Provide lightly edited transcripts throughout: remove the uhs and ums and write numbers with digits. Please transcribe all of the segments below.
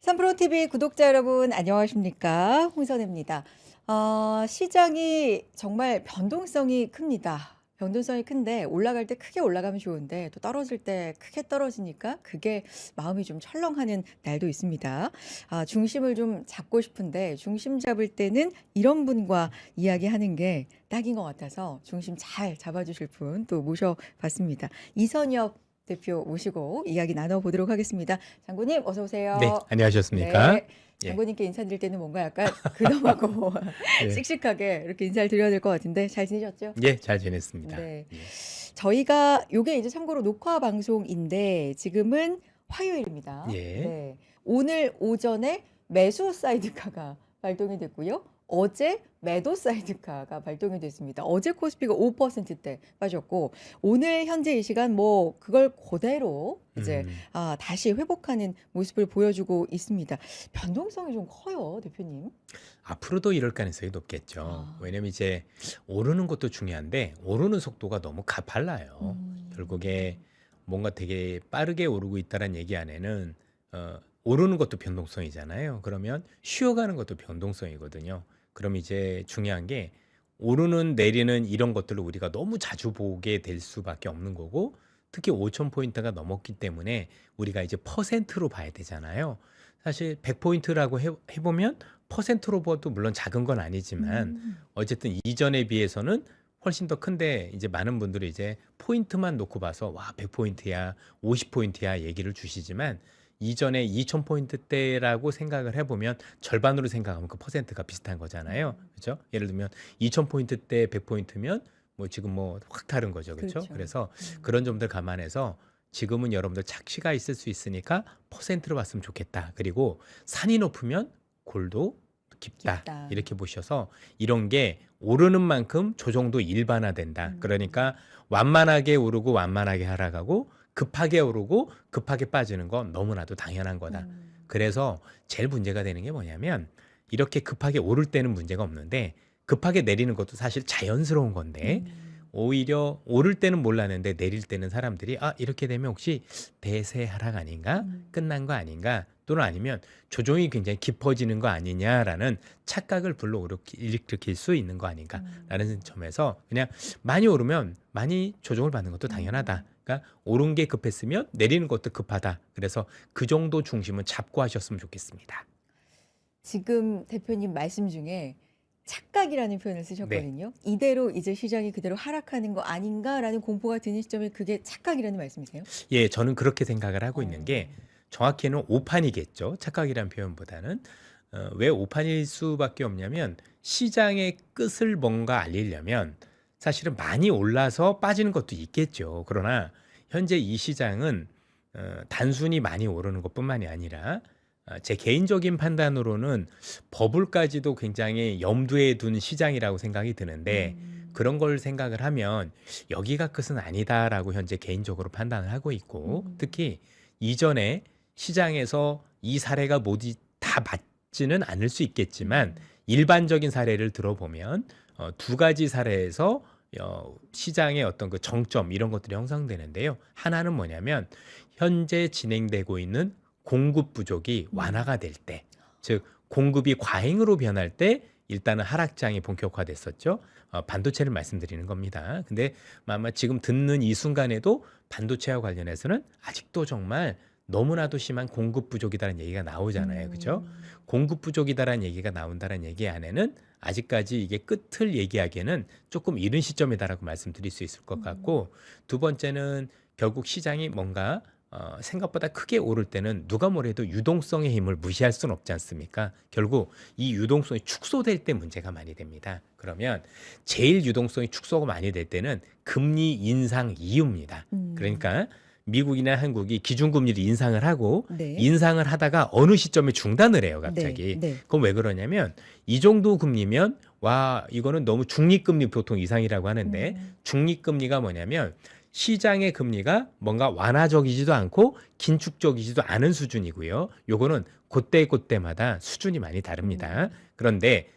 삼프로TV 구독자 여러분 안녕하십니까? 홍선혜입니다. 시장이 정말 변동성이 큽니다. 변동성이 큰데 올라갈 때 크게 올라가면 좋은데 또 떨어질 때 크게 떨어지니까 그게 마음이 좀 철렁하는 날도 있습니다. 중심을 좀 잡고 싶은데 중심 잡을 때는 이런 분과 이야기하는 게 딱인 것 같아서 중심 잘 잡아주실 분 또 모셔봤습니다. 이선엽 대표 모시고 이야기 나눠보도록 하겠습니다. 장군님 어서 오세요. 네, 안녕하셨습니까? 네. 예, 장군님께 인사드릴 때는 뭔가 약간 근엄하고 예, 씩씩하게 이렇게 인사를 드려야 될 것 같은데 잘 지내셨죠? 예, 잘 지냈습니다. 네. 예, 저희가 요게 이제 참고로 녹화 방송인데 지금은 화요일입니다. 예, 네. 오늘 오전에 매수 사이드카가 발동이 됐고요. 어제 매도 사이드카가 발동이 됐습니다. 어제 코스피가 5%대 빠졌고 오늘 현재 이 시간 뭐 그걸 그대로 이제 음, 다시 회복하는 모습을 보여주고 있습니다. 변동성이 좀 커요, 대표님. 앞으로도 이럴 가능성이 높겠죠. 아, 왜냐면 이제 오르는 것도 중요한데 오르는 속도가 너무 가팔라요. 결국에 음, 뭔가 되게 빠르게 오르고 있다는 얘기 안에는 오르는 것도 변동성이잖아요. 그러면 쉬어가는 것도 변동성이거든요. 그럼 이제 중요한 게 오르는 내리는 이런 것들을 우리가 너무 자주 보게 될 수밖에 없는 거고 특히 5,000포인트가 넘었기 때문에 우리가 이제 퍼센트로 봐야 되잖아요. 사실 100포인트라고 해보면 퍼센트로 봐도 물론 작은 건 아니지만 음, 어쨌든 이전에 비해서는 훨씬 더 큰데 이제 많은 분들이 이제 포인트만 놓고 봐서 와 100포인트야 50포인트야 얘기를 주시지만 이전에 2000포인트대라고 생각을 해보면 절반으로 생각하면 그 퍼센트가 비슷한 거잖아요. 그렇죠? 예를 들면 2000포인트대 100포인트면 뭐 지금 뭐 확 다른 거죠. 그렇죠? 그렇죠. 그래서 음, 그런 점들 감안해서 지금은 여러분들 착시가 있을 수 있으니까 퍼센트로 봤으면 좋겠다. 그리고 산이 높으면 골도 깊다. 깊다. 이렇게 보셔서 이런 게 오르는 만큼 조정도 일반화된다. 그러니까 완만하게 오르고 완만하게 하락하고 급하게 오르고 급하게 빠지는 건 너무나도 당연한 거다. 음, 그래서 제일 문제가 되는 게 뭐냐면 이렇게 급하게 오를 때는 문제가 없는데 급하게 내리는 것도 사실 자연스러운 건데 오히려 오를 때는 몰랐는데 내릴 때는 사람들이 이렇게 되면 혹시 대세 하락 아닌가? 음, 끝난 거 아닌가? 또는 아니면 조정이 굉장히 깊어지는 거 아니냐라는 착각을 불러일으킬 수 있는 거 아닌가라는 점에서 그냥 많이 오르면 많이 조정을 받는 것도 당연하다. 음. 그러니까 오른 게 급했으면 내리는 것도 급하다. 그래서 그 정도 중심은 잡고 하셨으면 좋겠습니다. 지금 대표님 말씀 중에 착각이라는 표현을 네. 쓰셨거든요. 이대로 이제 시장이 그대로 하락하는 거 아닌가라는 공포가 드는 시점에 그게 착각이라는 말씀이세요? 예, 저는 그렇게 생각을 하고 있는 게 어, 정확히는 오판이겠죠. 착각이란 표현보다는. 왜 오판일 수밖에 없냐면 시장의 끝을 뭔가 알리려면 사실은 많이 올라서 빠지는 것도 있겠죠. 그러나 현재 이 시장은 단순히 많이 오르는 것뿐만이 아니라 제 개인적인 판단으로는 버블까지도 굉장히 염두에 둔 시장이라고 생각이 드는데 음, 그런 걸 생각을 하면 여기가 끝은 아니다라고 현재 개인적으로 판단을 하고 있고 음, 특히 이전에 시장에서 이 사례가 모두 다 맞지는 않을 수 있겠지만 음, 일반적인 사례를 들어보면 두 가지 사례에서 시장의 어떤 그 정점 이런 것들이 형성되는데요. 하나는 뭐냐면 현재 진행되고 있는 공급 부족이 음, 완화가 될 때, 즉 공급이 과잉으로 변할 때 일단은 하락장이 본격화됐었죠. 반도체를 말씀드리는 겁니다. 근데 아마 지금 듣는 이 순간에도 반도체와 관련해서는 아직도 정말 너무나도 심한 공급 부족이다라는 얘기가 나오잖아요. 그죠? 음, 공급 부족이다라는 얘기가 나온다는 얘기 안에는 아직까지 이게 끝을 얘기하기에는 조금 이른 시점이다라고 말씀드릴 수 있을 것 음, 같고 두 번째는 결국 시장이 뭔가 생각보다 크게 오를 때는 누가 뭐래도 유동성의 힘을 무시할 수는 없지 않습니까? 결국 이 유동성이 축소될 때 문제가 많이 됩니다. 그러면 제일 유동성이 축소가 많이 될 때는 금리 인상 이후입니다. 음, 그러니까 미국이나 한국이 기준금리를 인상을 하고 네, 인상을 하다가 어느 시점에 중단을 해요, 네, 갑자기. 네. 그럼 왜 그러냐면 이 정도 금리면 와, 이거는 너무 중립금리 보통 이상이라고 하는데 음, 중립금리가 뭐냐면 시장의 금리가 뭔가 완화적이지도 않고 긴축적이지도 않은 수준이고요. 요거는 그때그때마다 수준이 많이 다릅니다. 음, 그런데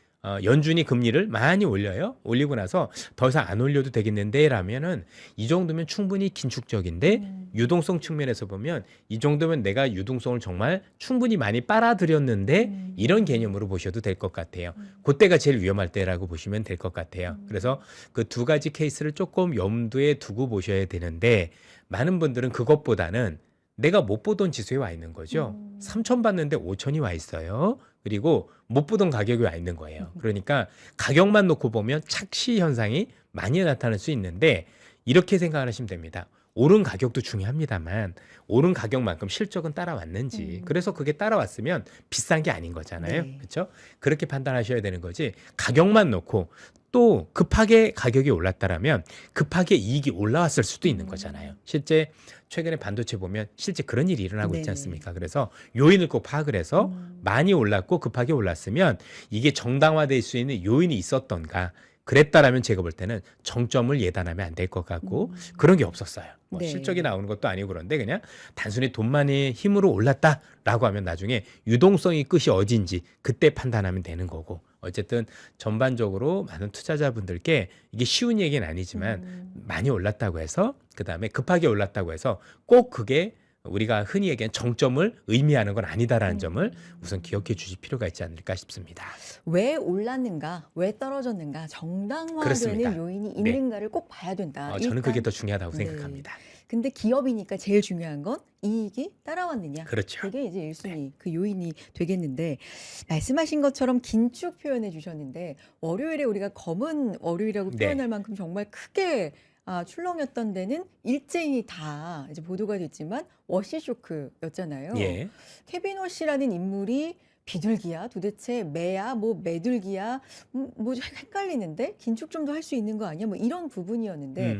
연준이 금리를 많이 올려요. 올리고 나서 더 이상 안 올려도 되겠는데 라면은 이 정도면 충분히 긴축적인데 유동성 측면에서 보면 이 정도면 내가 유동성을 정말 충분히 많이 빨아들였는데 이런 개념으로 보셔도 될 것 같아요. 그때가 제일 위험할 때라고 보시면 될 것 같아요. 그래서 그 두 가지 케이스를 조금 염두에 두고 보셔야 되는데 많은 분들은 그것보다는 내가 못 보던 지수에 와 있는 거죠. 3천 봤는데 5천이 와 있어요. 그리고 못 보던 가격이 와 있는 거예요. 그러니까 가격만 놓고 보면 착시 현상이 많이 나타날 수 있는데 이렇게 생각하시면 됩니다. 오른 가격도 중요합니다만 오른 가격만큼 실적은 따라왔는지 그래서 그게 따라왔으면 비싼 게 아닌 거잖아요. 네. 그렇죠? 그렇게 판단하셔야 되는 거지 가격만 놓고 또 급하게 가격이 올랐다라면 급하게 이익이 올라왔을 수도 있는 거잖아요. 실제 최근에 반도체 보면 실제 그런 일이 일어나고 있지 네네. 않습니까? 그래서 요인을 꼭 파악을 해서 많이 올랐고 급하게 올랐으면 이게 정당화될 수 있는 요인이 있었던가 그랬다라면 제가 볼 때는 정점을 예단하면 안 될 것 같고 그런 게 없었어요. 뭐 네. 실적이 나오는 것도 아니고 그런데 그냥 단순히 돈만의 힘으로 올랐다라고 하면 나중에 유동성이 끝이 어딘지 그때 판단하면 되는 거고 어쨌든 전반적으로 많은 투자자분들께 이게 쉬운 얘기는 아니지만 많이 올랐다고 해서 그다음에 급하게 올랐다고 해서 꼭 그게 우리가 흔히 얘기하는 정점을 의미하는 건 아니다라는 점을 우선 기억해 주실 필요가 있지 않을까 싶습니다. 왜 올랐는가, 왜 떨어졌는가, 정당화되는 그렇습니다. 요인이 네. 있는가를 꼭 봐야 된다. 저는 그게 일단. 더 중요하다고 네. 생각합니다. 근데 기업이니까 제일 중요한 건 이익이 따라왔느냐. 그렇죠. 그게 이제 1순위 그 요인이 되겠는데 말씀하신 것처럼 긴축 표현해 주셨는데 월요일에 우리가 검은 월요일이라고 네. 표현할 만큼 정말 크게 출렁였던 데는 일제히 다 이제 보도가 됐지만 워시 쇼크였잖아요. 예. 케빈 워시라는 인물이 비둘기야? 도대체 매야? 뭐 매둘기야? 뭐 헷갈리는데 긴축 좀 더 할 수 있는 거 아니야? 뭐 이런 부분이었는데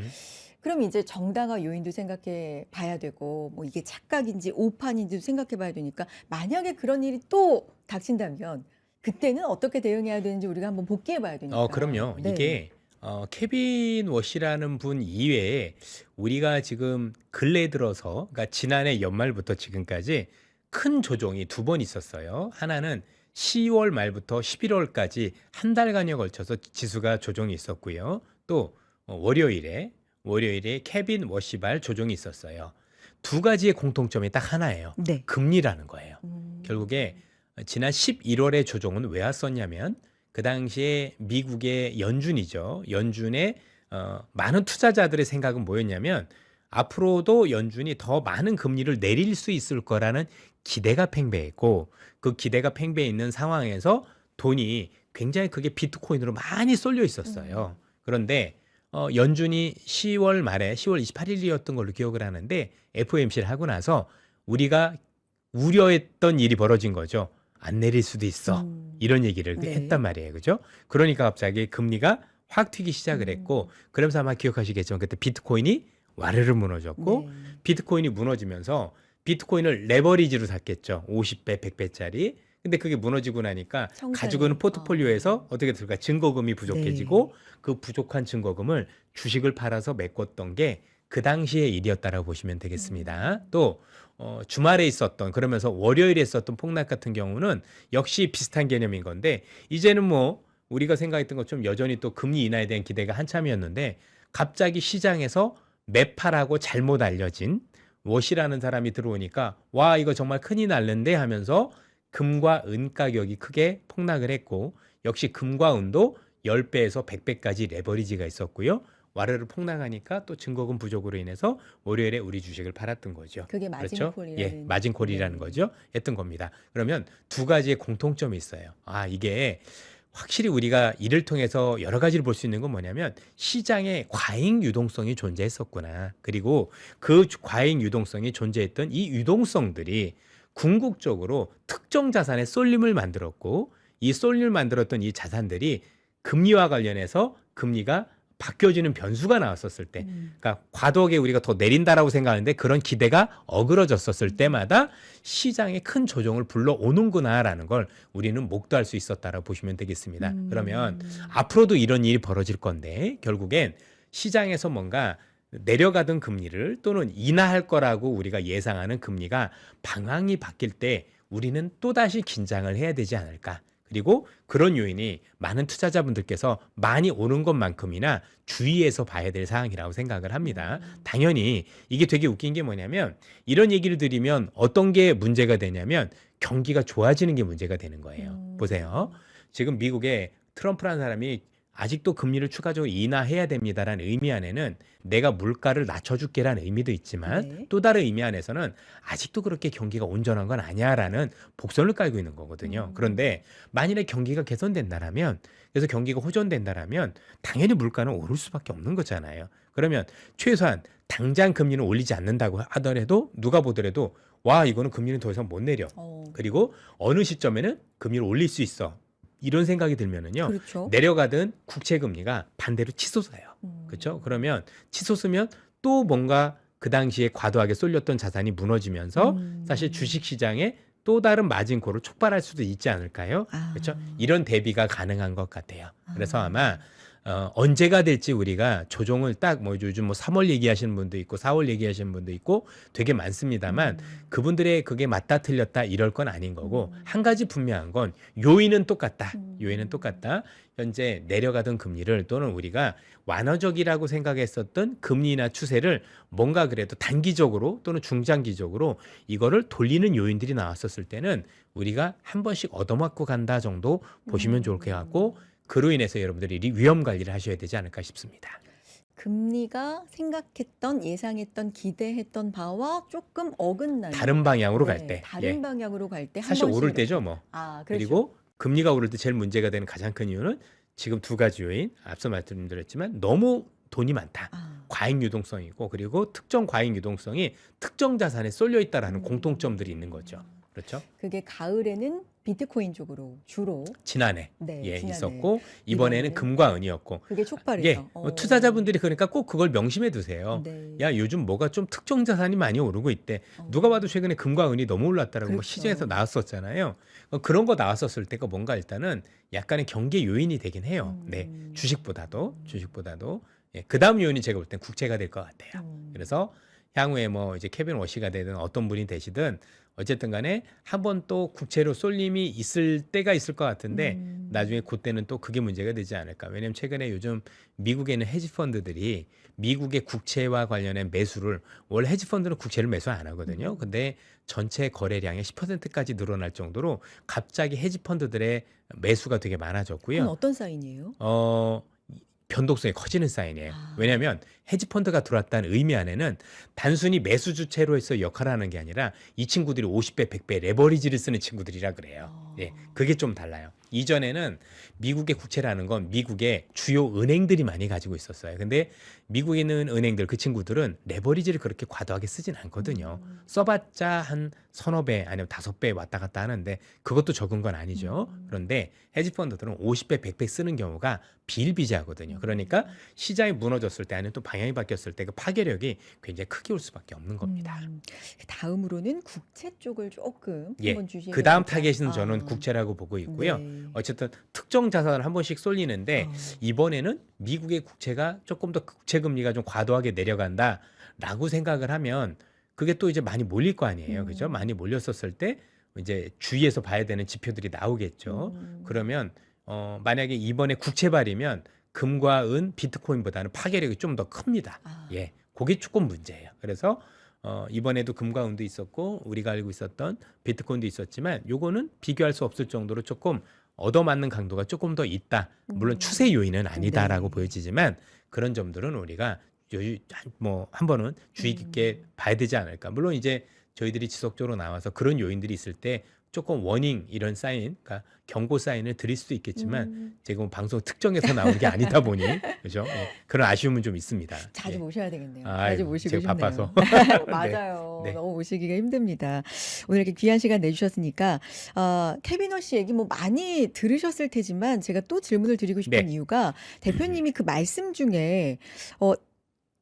그럼 이제 정당화 요인도 생각해 봐야 되고 뭐 이게 착각인지 오판인지도 생각해 봐야 되니까 만약에 그런 일이 또 닥친다면 그때는 어떻게 대응해야 되는지 우리가 한번 복귀해 봐야 되니까. 그럼요. 네. 이게 케빈 워시라는 분 이외에 우리가 지금 근래 들어서 그러니까 지난해 연말부터 지금까지 큰 조정이 두 번 있었어요. 하나는 10월 말부터 11월까지 한 달간에 걸쳐서 지수가 조정이 있었고요. 또 월요일에 케빈 워시발 조정이 있었어요. 두 가지의 공통점이 딱 하나예요. 네. 금리라는 거예요. 음. 결국에 지난 11월의 조정은 왜 왔었냐면 그 당시에 미국의 연준이죠. 연준의 많은 투자자들의 생각은 뭐였냐면 앞으로도 연준이 더 많은 금리를 내릴 수 있을 거라는 기대가 팽배했고 그 기대가 팽배해 있는 상황에서 돈이 굉장히 크게 비트코인으로 많이 쏠려 있었어요. 그런데 연준이 10월 말에 10월 28일이었던 걸로 기억을 하는데 FOMC를 하고 나서 우리가 우려했던 일이 벌어진 거죠. 안 내릴 수도 있어. 이런 얘기를 네. 했단 말이에요. 그죠? 그러니까 갑자기 금리가 확 튀기 시작을 했고 그러면서 아마 기억하시겠지만 그때 비트코인이 와르르 무너졌고 네. 비트코인이 무너지면서 비트코인을 레버리지로 샀겠죠. 50배, 100배짜리. 근데 그게 무너지고 나니까 청산이. 가지고 있는 포트폴리오에서 어떻게 될까? 증거금이 부족해지고 그 부족한 증거금을 주식을 팔아서 메꿨던 게 그 당시의 일이었다라고 보시면 되겠습니다. 또 주말에 있었던 그러면서 월요일에 있었던 폭락 같은 경우는 역시 비슷한 개념인 건데 이제는 뭐 우리가 생각했던 것처럼 여전히 또 금리 인하에 대한 기대가 한참이었는데 갑자기 시장에서 매파라고 잘못 알려진 워시라는 사람이 들어오니까 와 이거 정말 큰일 났는데 하면서 금과 은 가격이 크게 폭락을 했고 역시 금과 은도 10배에서 100배까지 레버리지가 있었고요. 와르르 폭락하니까 또 증거금 부족으로 인해서 월요일에 우리 주식을 팔았던 거죠. 그게 그렇죠? 마진콜이라는. 예, 마진콜이라는 네. 거죠. 했던 겁니다. 그러면 두 가지의 공통점이 있어요. 이게 확실히 우리가 이를 통해서 여러 가지를 볼 수 있는 건 뭐냐면 시장에 과잉 유동성이 존재했었구나. 그리고 그 과잉 유동성이 존재했던 이 유동성들이 궁극적으로 특정 자산의 쏠림을 만들었고 이 쏠림을 만들었던 이 자산들이 금리와 관련해서 금리가 바뀌어지는 변수가 나왔었을 때 그러니까 과도하게 우리가 더 내린다라고 생각하는데 그런 기대가 어그러졌었을 때마다 시장에 큰 조정을 불러오는구나라는 걸 우리는 목도할 수 있었다라고 보시면 되겠습니다. 그러면 앞으로도 이런 일이 벌어질 건데 결국엔 시장에서 뭔가 내려가던 금리를 또는 인하할 거라고 우리가 예상하는 금리가 방향이 바뀔 때 우리는 또다시 긴장을 해야 되지 않을까. 그리고 그런 요인이 많은 투자자분들께서 많이 오른 것만큼이나 주의해서 봐야 될 사항이라고 생각을 합니다. 당연히 이게 되게 웃긴 게 뭐냐면 이런 얘기를 드리면 어떤 게 문제가 되냐면 경기가 좋아지는 게 문제가 되는 거예요. 보세요. 지금 미국에 트럼프라는 사람이 아직도 금리를 추가적으로 인하해야 됩니다라는 의미 안에는 내가 물가를 낮춰줄게라는 의미도 있지만 네. 또 다른 의미 안에서는 아직도 그렇게 경기가 온전한 건 아니야라는 복선을 깔고 있는 거거든요. 그런데 만일에 경기가 개선된다라면 그래서 경기가 호전된다라면 당연히 물가는 오를 수밖에 없는 거잖아요. 그러면 최소한 당장 금리는 올리지 않는다고 하더라도 누가 보더라도 와 이거는 금리는 더 이상 못 내려. 그리고 어느 시점에는 금리를 올릴 수 있어. 이런 생각이 들면은요. 그렇죠. 내려가던 국채 금리가 반대로 치솟아요. 그렇죠? 그러면 치솟으면 또 뭔가 그 당시에 과도하게 쏠렸던 자산이 무너지면서 사실 주식 시장에 또 다른 마진콜을 촉발할 수도 있지 않을까요? 그렇죠? 이런 대비가 가능한 것 같아요. 그래서 아마 언제가 될지 우리가 조정을 딱 뭐 요즘 뭐 3월 얘기하시는 분도 있고 4월 얘기하시는 분도 있고 되게 많습니다만 그분들의 그게 맞다 틀렸다 이럴 건 아닌 거고 한 가지 분명한 건 요인은 똑같다. 요인은 똑같다. 현재 내려가던 금리를 또는 우리가 완화적이라고 생각했었던 금리나 추세를 뭔가 그래도 단기적으로 또는 중장기적으로 이거를 돌리는 요인들이 나왔었을 때는 우리가 한 번씩 얻어맞고 간다 정도 보시면 좋을 것 같고 그로 인해서 여러분들이 위험 관리를 하셔야 되지 않을까 싶습니다. 금리가 생각했던, 예상했던, 기대했던 바와 조금 어긋나는 다른 방향으로 갈 때. 다른 방향으로 갈 때 한 사실 번씩 오를 이렇게. 때죠, 뭐. 그렇죠. 그리고 금리가 오를 때 제일 문제가 되는 가장 큰 이유는 지금 두 가지 요인, 앞서 말씀드렸지만 너무 돈이 많다. 과잉 유동성이고 그리고 특정 과잉 유동성이 특정 자산에 쏠려 있다라는 공통점들이 있는 거죠. 그렇죠? 그게 가을에는 비트코인 쪽으로 주로 지난해 지난해. 있었고 이번에는 이번에는 금과 은이었고 그게 촉발해서 투자자분들이 그러니까 꼭 그걸 명심해 두세요. 네. 야 요즘 뭐가 좀 특정 자산이 많이 오르고 있대. 누가 봐도 최근에 금과 은이 너무 올랐다라고 막 그렇죠. 시장에서 나왔었잖아요. 그런 거 나왔었을 때가 뭔가 일단은 약간의 경계 요인이 되긴 해요. 네, 주식보다도. 그 다음 요인이 제가 볼 땐 국채가 될 것 같아요. 그래서 향후에 뭐 이제 케빈 워시가 되든 어떤 분이 되시든 어쨌든 간에 한 번 또 국채로 쏠림이 있을 때가 있을 것 같은데 나중에 그때는 또 그게 문제가 되지 않을까. 왜냐하면 최근에 요즘 미국에 있는 헤지펀드들이 미국의 국채와 관련된 매수를 원래 헤지펀드는 국채를 매수 안 하거든요. 근데 전체 거래량의 10%까지 늘어날 정도로 갑자기 헤지펀드들의 매수가 되게 그건 많아졌고요. 어떤 사인이에요? 변동성이 커지는 사인이에요. 왜냐하면 헤지펀드가 들어왔다는 의미 안에는 단순히 매수 주체로 해서 역할을 하는 게 아니라 이 친구들이 50배, 100배 레버리지를 쓰는 친구들이라 그래요. 예, 그게 좀 달라요. 이전에는 미국의 국채라는 건 미국의 주요 은행들이 많이 가지고 있었어요. 근데 미국에 있는 은행들 그 친구들은 레버리지를 그렇게 과도하게 쓰진 않거든요. 써봤자 한 서너 배 아니면 5배 왔다 갔다 하는데 그것도 적은 건 아니죠. 그런데 헤지펀드들은 50배, 100배 쓰는 경우가 비일비재하거든요. 그러니까 시장이 무너졌을 때 아니면 또 방향이 바뀌었을 때 그 파괴력이 굉장히 크게 올 수밖에 없는 겁니다. 다음으로는 국채 쪽을 조금 예, 한번 주시해 그 다음 볼까요? 타겟은 저는 국채라고 보고 있고요. 네. 어쨌든 특정 자산을 한 번씩 쏠리는데 이번에는 미국의 국채가 조금 더 국채 금리가 좀 과도하게 내려간다라고 생각을 하면 그게 또 이제 많이 몰릴 거 아니에요. 그죠? 많이 몰렸었을 때 이제 주의해서 봐야 되는 지표들이 나오겠죠. 그러면 만약에 이번에 국채발이면 금과 은, 비트코인보다는 파괴력이 좀 더 큽니다. 예, 그게 조금 문제예요. 그래서 이번에도 금과 은도 있었고 우리가 알고 있었던 비트코인도 있었지만 요거는 비교할 수 없을 정도로 조금 얻어맞는 강도가 조금 더 있다. 물론 추세 요인은 아니다라고 네. 보여지지만 그런 점들은 우리가 뭐 한 번은 주의 깊게 봐야 되지 않을까. 물론 이제 저희들이 지속적으로 나와서 그런 요인들이 있을 때 조금 워닝 이런 사인, 그러니까 경고 사인을 드릴 수도 있겠지만 지금 방송 특정해서 나오는 게 아니다 보니 그죠? 그런 아쉬움은 좀 있습니다. 자주 예. 모셔야 되겠네요. 아이고, 자주 모시고 제가 싶네요. 바빠서. 맞아요. 네. 너무 모시기가 힘듭니다. 오늘 이렇게 귀한 시간 내주셨으니까 케빈 워시 얘기 뭐 많이 들으셨을 테지만 제가 또 질문을 드리고 싶은 네. 이유가 대표님이 그 말씀 중에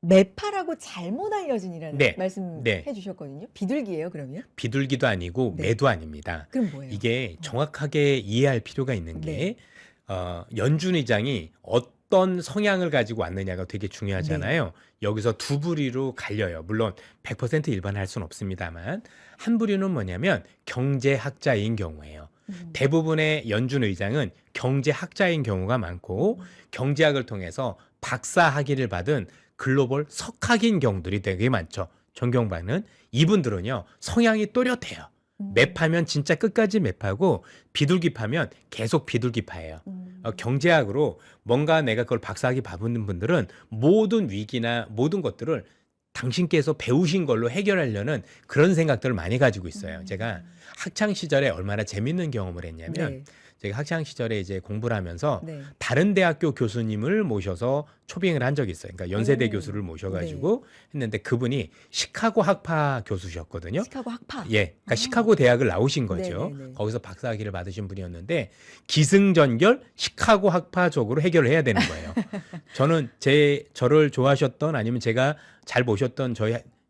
매파라고 잘못 알려진이라는 네. 말씀 네. 해주셨거든요. 비둘기예요, 그러면? 비둘기도 아니고 네. 매도 아닙니다. 그럼 뭐예요? 이게 정확하게 이해할 필요가 있는 게 연준 의장이 어떤 성향을 가지고 왔느냐가 되게 중요하잖아요. 여기서 두 부류로 갈려요. 물론 100% 일반화할 수는 없습니다만 한 부류는 뭐냐면 경제학자인 경우예요. 대부분의 연준 의장은 경제학자인 경우가 많고 경제학을 통해서 박사 학위를 받은 글로벌 석학인 경우들이 되게 많죠. 존경받는 이분들은요 성향이 또렷해요. 맵하면 진짜 끝까지 맵하고 비둘기파면 계속 비둘기파예요. 경제학으로 뭔가 내가 그걸 박사학위 받은 분들은 모든 위기나 모든 것들을 당신께서 배우신 걸로 해결하려는 그런 생각들을 많이 가지고 있어요. 제가 학창 시절에 얼마나 재밌는 경험을 했냐면 네. 제가 학창 시절에 이제 공부를 하면서 네. 다른 대학교 교수님을 모셔서 초빙을 한 적이 있어요. 그러니까 연세대 오. 교수를 모셔가지고 했는데 그분이 시카고 학파 교수셨거든요. 시카고 학파. 예, 그러니까 아. 시카고 대학을 나오신 거죠. 네네네. 거기서 박사학위를 받으신 분이었는데 기승전결 시카고 학파 쪽으로 해결을 해야 되는 거예요. 저는 저를 좋아하셨던 아니면 제가 잘 모셨던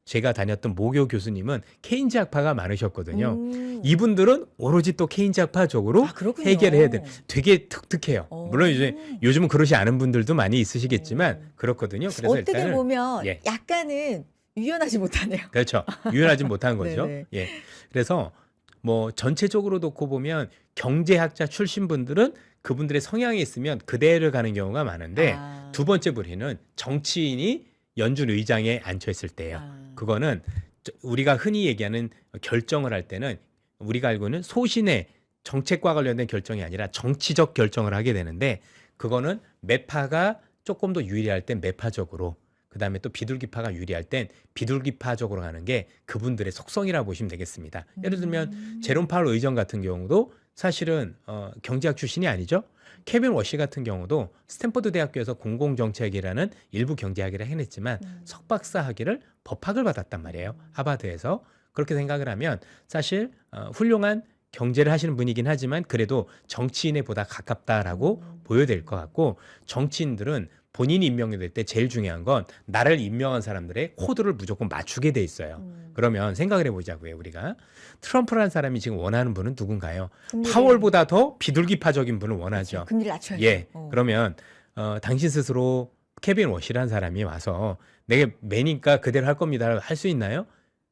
제가 다녔던 모교 교수님은 케인즈 학파가 많으셨거든요. 이분들은 오로지 또 케인즈 학파 쪽으로 아, 그렇군요. 해결해야 돼. 되게 특특해요. 어. 물론 이제 요즘은 그렇지 않은 분들도 많이 있으시겠지만 그렇거든요. 그래서 어떻게 일단은 보면 예. 약간은 유연하지 못하네요. 그렇죠. 유연하지 못한 거죠. 네네. 예. 그래서 뭐 전체적으로 놓고 보면 경제학자 출신 분들은 그분들의 성향이 있으면 그대로 가는 경우가 많은데 아. 두 번째 부류는 정치인이 연준 의장에 앉혀 있을 때예요. 아. 그거는 우리가 흔히 얘기하는 결정을 할 때는 우리가 알고 있는 소신의 정책과 관련된 결정이 아니라 정치적 결정을 하게 되는데 그거는 매파가 조금 더 유리할 땐 매파적으로 그다음에 또 비둘기파가 유리할 땐 비둘기파적으로 가는 게 그분들의 속성이라고 보시면 되겠습니다. 예를 들면 제롬 파월 의장 같은 경우도 사실은 경제학 출신이 아니죠. 케빈 워시 같은 경우도 스탠퍼드 대학교에서 공공정책이라는 일부 경제학위를 해냈지만 석박사 학위를 법학을 받았단 말이에요. 하버드에서. 그렇게 생각을 하면 사실 훌륭한 경제를 하시는 분이긴 하지만 그래도 정치인에 보다 가깝다라고 보여야 될 것 같고 정치인들은 본인이 임명이 될 때 제일 중요한 건 나를 임명한 사람들의 코드를 무조건 맞추게 돼 있어요. 그러면 생각을 해보자고요. 우리가 트럼프라는 사람이 지금 원하는 분은 누군가요? 금리를- 파월보다 더 비둘기파적인 분을 원하죠. 금리를 낮춰야죠. 예. 어. 그러면 당신 스스로 케빈 워시라는 사람이 와서 내가 매니까 그대로 할 겁니다. 할 수 있나요?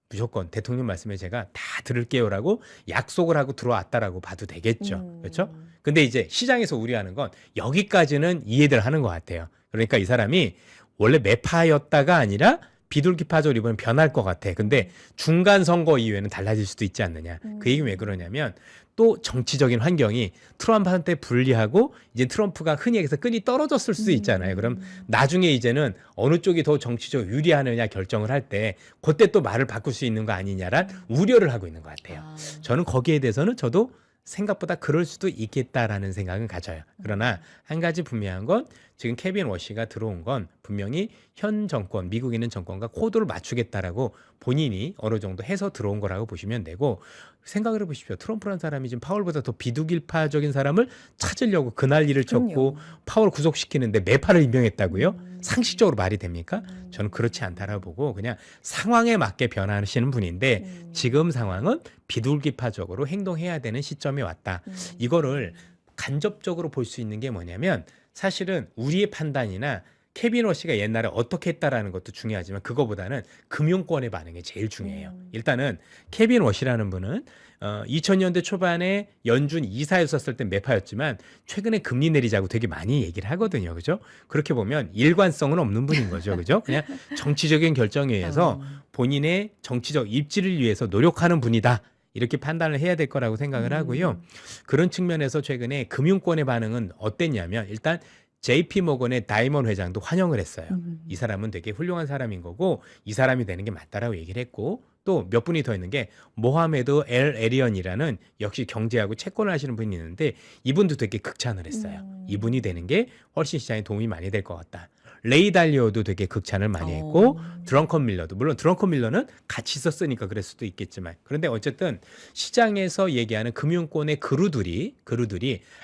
무조건 대통령 말씀에 제가 다 들을게요라고 약속을 하고 들어왔다라고 봐도 되겠죠. 그렇죠? 근데 이제 시장에서 우려하는 건 여기까지는 이해들 하는 것 같아요. 그러니까 이 사람이 원래 매파였다가 아니라 비둘기파적으로 이번엔 변할 것 같아. 근데 중간 선거 이후에는 달라질 수도 있지 않느냐. 그 얘기 왜 그러냐면 또 정치적인 환경이 트럼프한테 불리하고 이제 트럼프가 흔히 얘기해서 끈이 떨어졌을 수도 있잖아요. 그럼 나중에 이제는 어느 쪽이 더 정치적으로 유리하느냐 결정을 할 때 그때 또 말을 바꿀 수 있는 거 아니냐란 우려를 하고 있는 것 같아요. 아. 저는 거기에 대해서는 저도 생각보다 그럴 수도 있겠다라는 생각은 가져요. 그러나 한 가지 분명한 건 지금 케빈 워시가 들어온 건 분명히 현 정권, 미국에 있는 정권과 코드를 맞추겠다라고 본인이 어느 정도 해서 들어온 거라고 보시면 되고 생각을 해보십시오. 트럼프라는 사람이 지금 파월보다 더 비둘기파적인 사람을 찾으려고 그날 일을 쳤고 그럼요. 파월 구속시키는데 매파를 임명했다고요? 상식적으로 말이 됩니까? 저는 그렇지 않다라고 보고 그냥 상황에 맞게 변화하시는 분인데 지금 상황은 비둘기파적으로 행동해야 되는 시점이 왔다. 이거를 간접적으로 볼 수 있는 게 뭐냐면 사실은 우리의 판단이나 케빈 워시가 옛날에 어떻게 했다라는 것도 중요하지만 그거보다는 금융권의 반응이 제일 중요해요. 일단은 케빈 워시라는 분은 2000년대 초반에 연준 이사였었을 때 매파였지만 최근에 금리 내리자고 되게 많이 얘기를 하거든요. 그죠? 그렇게 보면 일관성은 없는 분인 거죠. 그죠? 그냥 정치적인 결정에 의해서 본인의 정치적 입지를 위해서 노력하는 분이다. 이렇게 판단을 해야 될 거라고 생각을 하고요. 그런 측면에서 최근에 금융권의 반응은 어땠냐면 일단 JP 모건의 다이먼 회장도 환영을 했어요. 이 사람은 되게 훌륭한 사람인 거고 이 사람이 되는 게 맞다라고 얘기를 했고 또 몇 분이 더 있는 게 모하메드 엘 에리언이라는 역시 경제하고 채권을 하시는 분이 있는데 이분도 되게 극찬을 했어요. 이분이 되는 게 훨씬 시장에 도움이 많이 될 것 같다. 레이 달리오도 되게 극찬을 많이 했고 드렁컨 밀러도 물론 드렁컨 밀러는 같이 있었으니까 그럴 수도 있겠지만 그런데 어쨌든 시장에서 얘기하는 금융권의 그루들이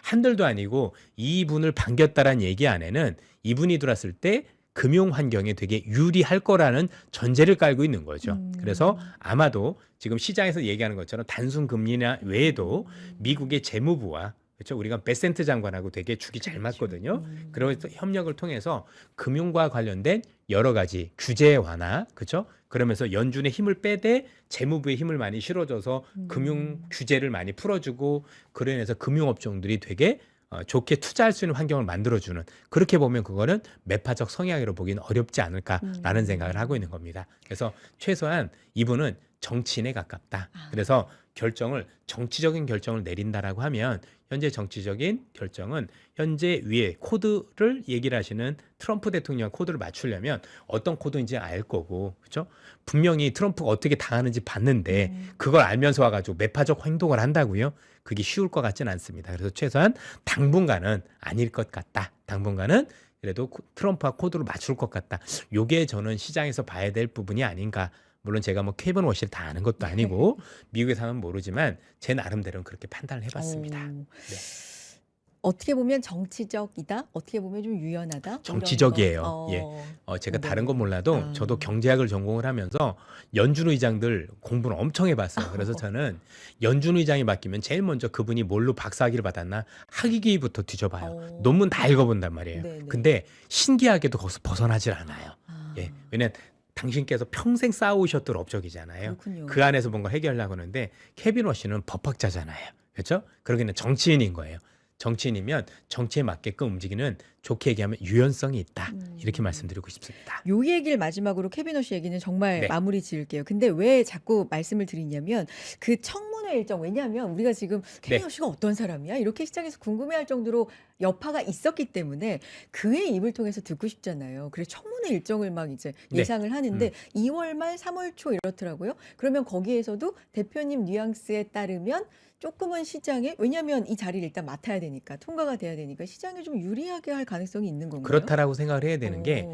한둘도 아니고 이분을 반겼다라는 얘기 안에는 이분이 들어왔을 때 금융 환경에 되게 유리할 거라는 전제를 깔고 있는 거죠. 그래서 아마도 지금 시장에서 얘기하는 것처럼 단순 금리나 외에도 미국의 재무부와 그렇죠? 우리가 베센트 장관하고 되게 죽이 잘 그렇죠. 맞거든요. 그래서 협력을 통해서 금융과 관련된 여러 가지 규제 완화, 그렇죠? 그러면서 연준의 힘을 빼되 재무부의 힘을 많이 실어줘서 금융 규제를 많이 풀어주고 그로 인해서 금융업종들이 되게 좋게 투자할 수 있는 환경을 만들어주는 그렇게 보면 그거는 매파적 성향으로 보기는 어렵지 않을까라는 생각을 하고 있는 겁니다. 그래서 최소한 이분은 정치인에 가깝다. 그래서 결정을 정치적인 결정을 내린다라고 하면 현재 정치적인 결정은 현재 위에 코드를 얘기를 하시는 트럼프 대통령 코드를 맞추려면 어떤 코드인지 알 거고 그렇죠? 분명히 트럼프가 어떻게 당하는지 봤는데 그걸 알면서 와가지고 매파적 행동을 한다고요? 그게 쉬울 것 같지는 않습니다. 그래서 최소한 당분간은 아닐 것 같다. 당분간은 그래도 트럼프와 코드를 맞출 것 같다. 요게 저는 시장에서 봐야 될 부분이 아닌가. 물론 제가 뭐 케이븐 워시를 다 아는 것도 아니고 미국의 상황은 모르지만 제 나름대로는 그렇게 판단을 해봤습니다. 어, 네. 어떻게 보면 정치적이다? 어떻게 보면 좀 유연하다? 뭐 이런 거. 정치적이에요. 예. 제가 다른 건 네. 몰라도 저도 경제학을 전공을 하면서 연준 의장들 공부를 엄청 해봤어요. 그래서 저는 연준 의장이 바뀌면 제일 먼저 그분이 뭘로 박사학위를 받았나 학위기부터 뒤져봐요. 어, 논문 다 읽어본단 말이에요. 네네. 근데 신기하게도 거기서 벗어나질 않아요. 아, 예. 왜냐면 당신께서 평생 쌓아오셨던 업적이잖아요. 그렇군요. 그 안에서 뭔가 해결하려고 하는데 케빈 워시는 법학자잖아요. 그렇죠? 그러기는 정치인인 거예요. 정치인이면 정치에 맞게끔 움직이는 좋게 얘기하면 유연성이 있다. 이렇게 말씀드리고 싶습니다. 요 얘기를 마지막으로 케빈 워시 얘기는 정말 네. 마무리 지을게요. 근데 왜 자꾸 말씀을 드리냐면 그 청문회 일정 왜냐하면 우리가 지금 케빈 네. 워시가 어떤 사람이야 이렇게 시장에서 궁금해할 정도로 여파가 있었기 때문에 그의 입을 통해서 듣고 싶잖아요. 그래서 청문회 일정을 막 이제 네. 예상을 하는데 2월 말 3월 초 이렇더라고요. 그러면 거기에서도 대표님 뉘앙스에 따르면 조금은 시장에 왜냐하면 이 자리를 일단 맡아야 되니까 통과가 돼야 되니까 시장에 좀 유리하게 할 가능성이 있는 건가요? 그렇다라고 생각을 해야 되는 게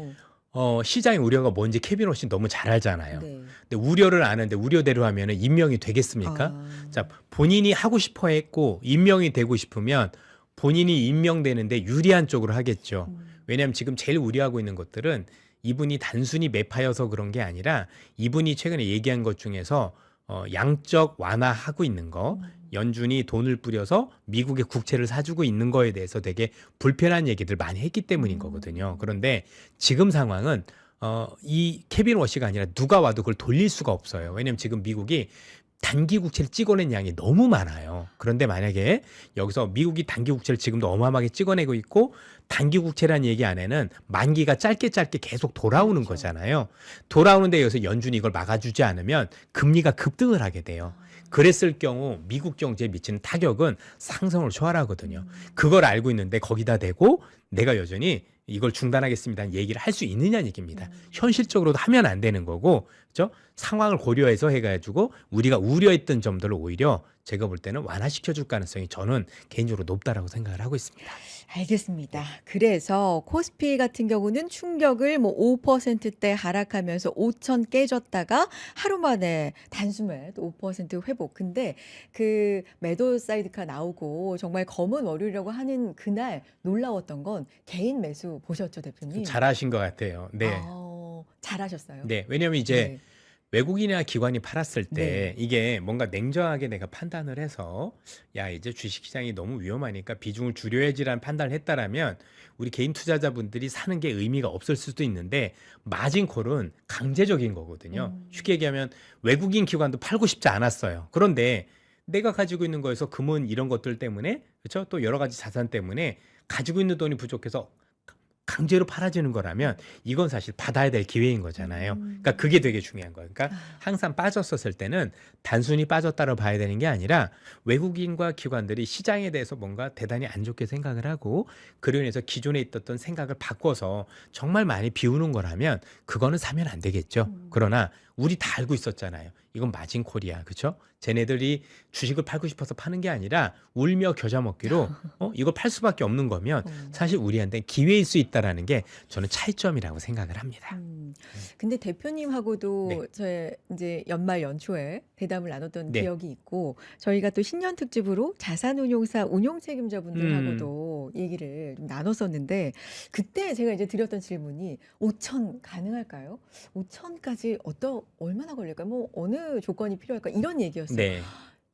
어, 시장의 우려가 뭔지 케빈 워시 너무 잘 알잖아요. 네. 근데 우려를 아는데 우려대로 하면 임명이 되겠습니까? 아, 자, 본인이 하고 싶어 했고 임명이 되고 싶으면 본인이 임명되는데 유리한 쪽으로 하겠죠. 왜냐하면 지금 제일 우려하고 있는 것들은 이분이 단순히 매파여서 그런 게 아니라 이분이 최근에 얘기한 것 중에서 양적 완화하고 있는 거, 연준이 돈을 뿌려서 미국의 국채를 사주고 있는 거에 대해서 되게 불편한 얘기들 많이 했기 때문인 거거든요. 그런데 지금 상황은 이 케빈 워시가 아니라 누가 와도 그걸 돌릴 수가 없어요. 왜냐하면 지금 미국이 단기 국채를 찍어낸 양이 너무 많아요. 그런데 만약에 여기서 미국이 단기 국채를 지금도 어마어마하게 찍어내고 있고 단기 국채라는 얘기 안에는 만기가 짧게 계속 돌아오는 그렇죠. 거잖아요. 돌아오는데 여기서 연준이 이걸 막아주지 않으면 금리가 급등을 하게 돼요. 그랬을 경우 미국 경제에 미치는 타격은 상승을 초월하거든요. 그걸 알고 있는데 거기다 대고 내가 여전히 이걸 중단하겠습니다는 얘기를 할 수 있느냐는 얘기입니다. 현실적으로도 하면 안 되는 거고, 그렇죠? 상황을 고려해서 해가지고 우리가 우려했던 점들을 오히려 제가 볼 때는 완화시켜 줄 가능성이 저는 개인적으로 높다라고 생각을 하고 있습니다. 알겠습니다. 그래서 코스피 같은 경우는 충격을 뭐 5%대 하락하면서 5천 깨졌다가 하루 만에 단숨에 또 5% 회복. 근데 그 매도 사이드카 나오고 정말 검은 월요일이라고 하는 그날 놀라웠던 건 개인 매수 보셨죠, 대표님? 잘하신 것 같아요. 네. 잘하셨어요. 네. 왜냐하면 이제 네. 외국인이나 기관이 팔았을 때 네. 이게 뭔가 냉정하게 내가 판단을 해서 야 이제 주식시장이 너무 위험하니까 비중을 줄여야지라는 판단을 했다라면 우리 개인 투자자분들이 사는 게 의미가 없을 수도 있는데 마진콜은 강제적인 거거든요. 쉽게 얘기하면 외국인 기관도 팔고 싶지 않았어요. 그런데 내가 가지고 있는 거에서 금은 이런 것들 때문에 그렇죠? 또 여러 가지 자산 때문에 가지고 있는 돈이 부족해서 강제로 팔아지는 거라면 이건 사실 받아야 될 기회인 거잖아요. 그러니까 그게 되게 중요한 거예요. 그러니까 항상 빠졌었을 때는 단순히 빠졌다고 봐야 되는 게 아니라 외국인과 기관들이 시장에 대해서 뭔가 대단히 안 좋게 생각을 하고 그로 인해서 기존에 있었던 생각을 바꿔서 정말 많이 비우는 거라면 그거는 사면 안 되겠죠. 그러나 우리 다 알고 있었잖아요. 이건 마진콜이야. 그렇죠? 쟤네들이 주식을 팔고 싶어서 파는 게 아니라 울며 겨자 먹기로 이걸 팔 수밖에 없는 거면 사실 우리한테 기회일 수 있다라는 게 저는 차이점이라고 생각을 합니다. 근데 대표님하고도 네. 저 이제 연말 연초에 대담을 나눴던 네. 기억이 있고 저희가 또 신년 특집으로 자산운용사 운용 책임자분들하고도 얘기를 좀 나눴었는데 그때 제가 이제 드렸던 질문이 5천 가능할까요? 5천까지 얼마나 걸릴까요? 뭐 어느 조건이 필요할까? 이런 얘기였어요. 네.